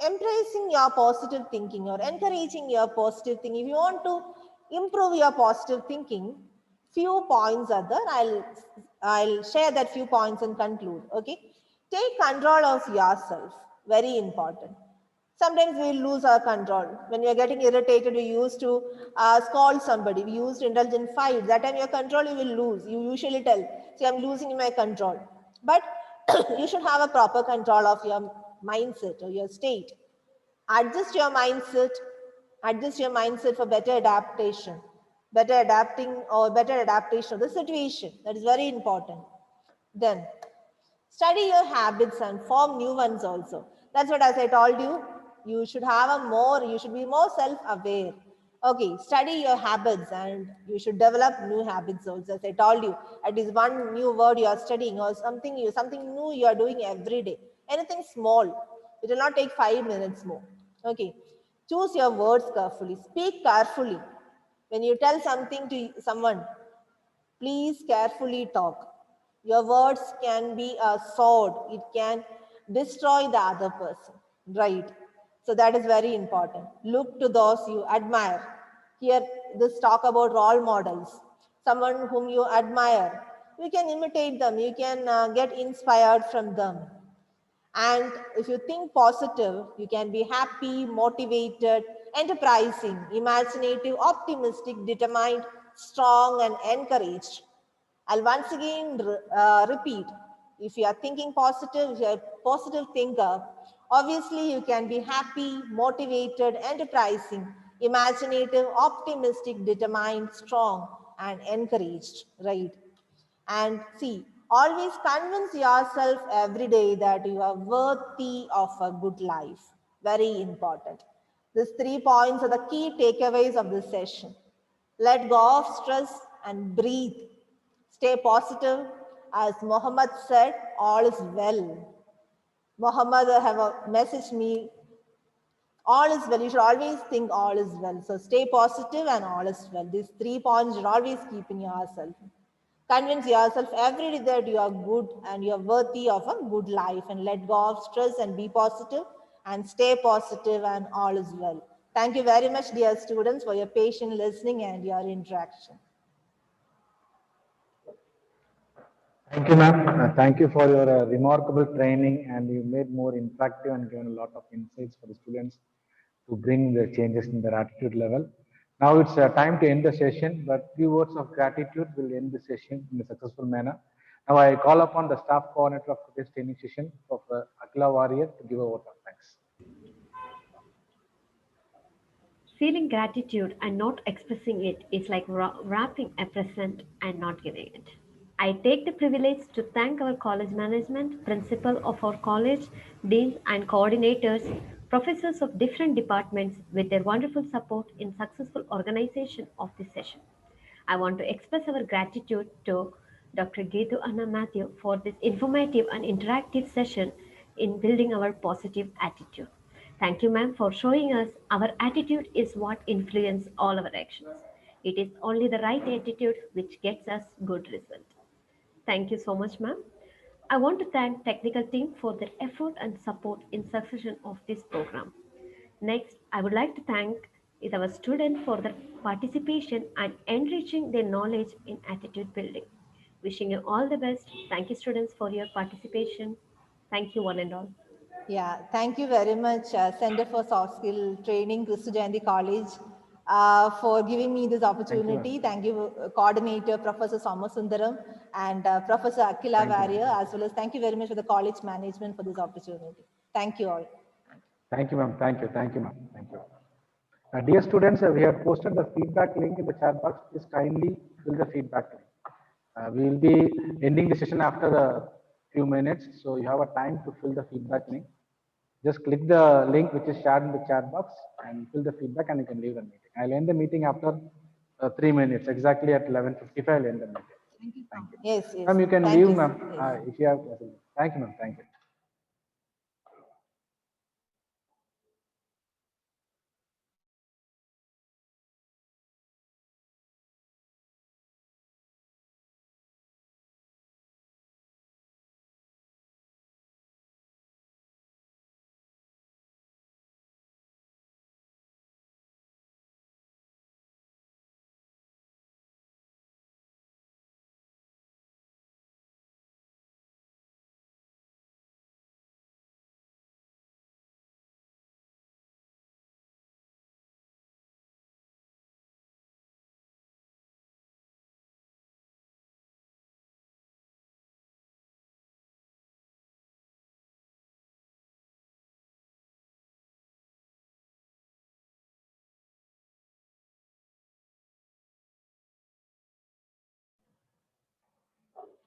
embracing your positive thinking or encouraging your positive thinking, if you want to improve your positive thinking, few points are there. I'll share that few points and conclude. Okay, take control of yourself. Very important. Sometimes we lose our control. When we are getting irritated, we used to scold somebody. We used to indulge in fight. That time your control you will lose. You usually tell, see, I'm losing my control. But you should have a proper control of your mindset or your state. Adjust your mindset. Adjust your mindset for better adaptation. Better adaptation of the situation. That is very important. Then, study your habits and form new ones also. That's what, as I told you, you should be more self-aware. Okay, study your habits and you should develop new habits also. As I told you, at least one new word you are studying or something new you are doing every day. Anything small, it will not take 5 minutes more. Okay, choose your words carefully. Speak carefully. When you tell something to someone, please carefully talk. Your words can be a sword. It can destroy the other person, right? So that is very important. Look to those you admire. Here, this talk about role models. Someone whom you admire. You can imitate them. You can get inspired from them. And if you think positive, you can be happy, motivated, enterprising, imaginative, optimistic, determined, strong, and encouraged. I'll once again repeat, if you are thinking positive, if you are a positive thinker, obviously you can be happy, motivated, enterprising, imaginative, optimistic, determined, strong, and encouraged, right? And see, always convince yourself every day that you are worthy of a good life. Very important. These 3 points are the key takeaways of this session. Let go of stress and breathe. Stay positive. As Muhammad said, all is well. Muhammad have messaged me, all is well. You should always think all is well. So stay positive and all is well. These 3 points you should always keep in yourself. Convince yourself every day that you are good and you are worthy of a good life, and let go of stress and be positive and stay positive, and all is well. Thank you very much, dear students, for your patient listening and your interaction. Thank you, ma'am. Thank you for your remarkable training, and you made more interactive and given a lot of insights for the students to bring the changes in their attitude level. Now it's time to end the session, but few words of gratitude will end the session in a successful manner. Now I call upon the staff coordinator of today's training session, Prof. Akila Warrior, to give a vote of thanks. Feeling gratitude and not expressing it is like wrapping a present and not giving it. I take the privilege to thank our college management, principal of our college, deans and coordinators, professors of different departments with their wonderful support in successful organization of this session. I want to express our gratitude to Dr. Geethu and Mathew for this informative and interactive session in building our positive attitude. Thank you, ma'am, for showing us our attitude is what influences all our actions. It is only the right attitude which gets us good result. Thank you so much, ma'am. I want to thank technical team for their effort and support in succession of this program. Next, I would like to thank is our students for their participation and enriching their knowledge in attitude building. Wishing you all the best. Thank you, students, for your participation. Thank you, one and all. Yeah, thank you very much, Center for Soft Skill Training, Kristu Jayanti College, for giving me this Thank you, opportunity. ma'am. Thank you, Coordinator Professor Somasundaram and Professor Akila Thank you, Warrior, ma'am. as well as thank you very much for the college management for this opportunity. Thank you all. Thank you, ma'am. Thank you. Thank you, ma'am. Thank you. Dear students, we have posted the feedback link in the chat box. Please kindly fill the feedback link. We will be ending the session after a few minutes, so you have a time to fill the feedback link. Just click the link which is shared in the chat box and fill the feedback, and you can leave the meeting. I'll end the meeting after 3 minutes, exactly at 11:55. I'll end the meeting. Thank you. Yes, yes. Ma'am, you can Thank leave, you. ma'am, Yes. if you have. Thank you, ma'am. Thank you.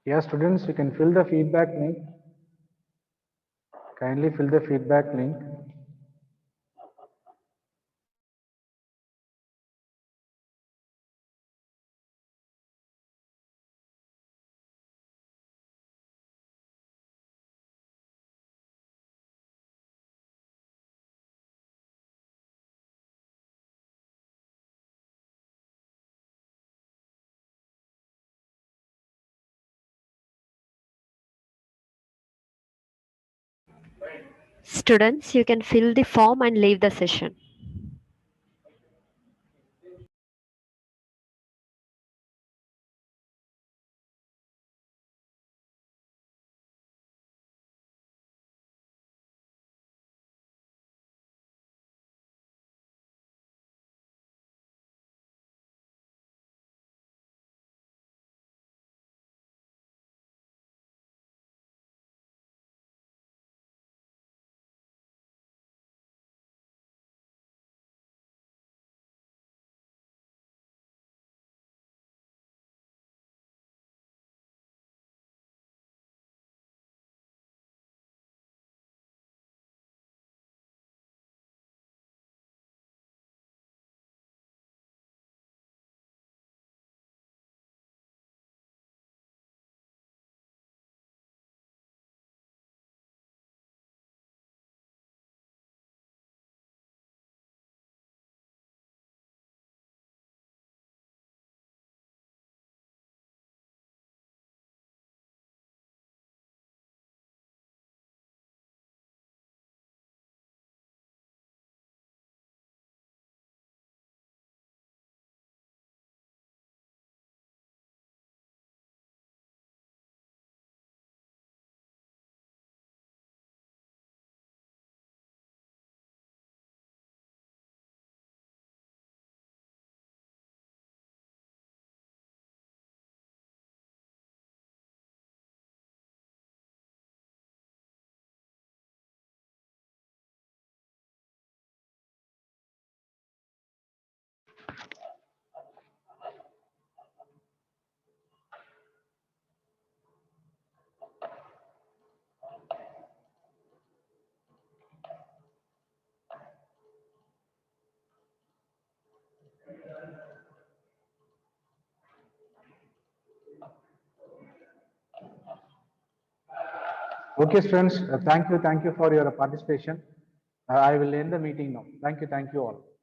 Yes, students, you can fill the feedback link. Kindly fill the feedback link. Students, you can fill the form and leave the session. Okay, students, thank you for your participation. I will end the meeting now. Thank you all.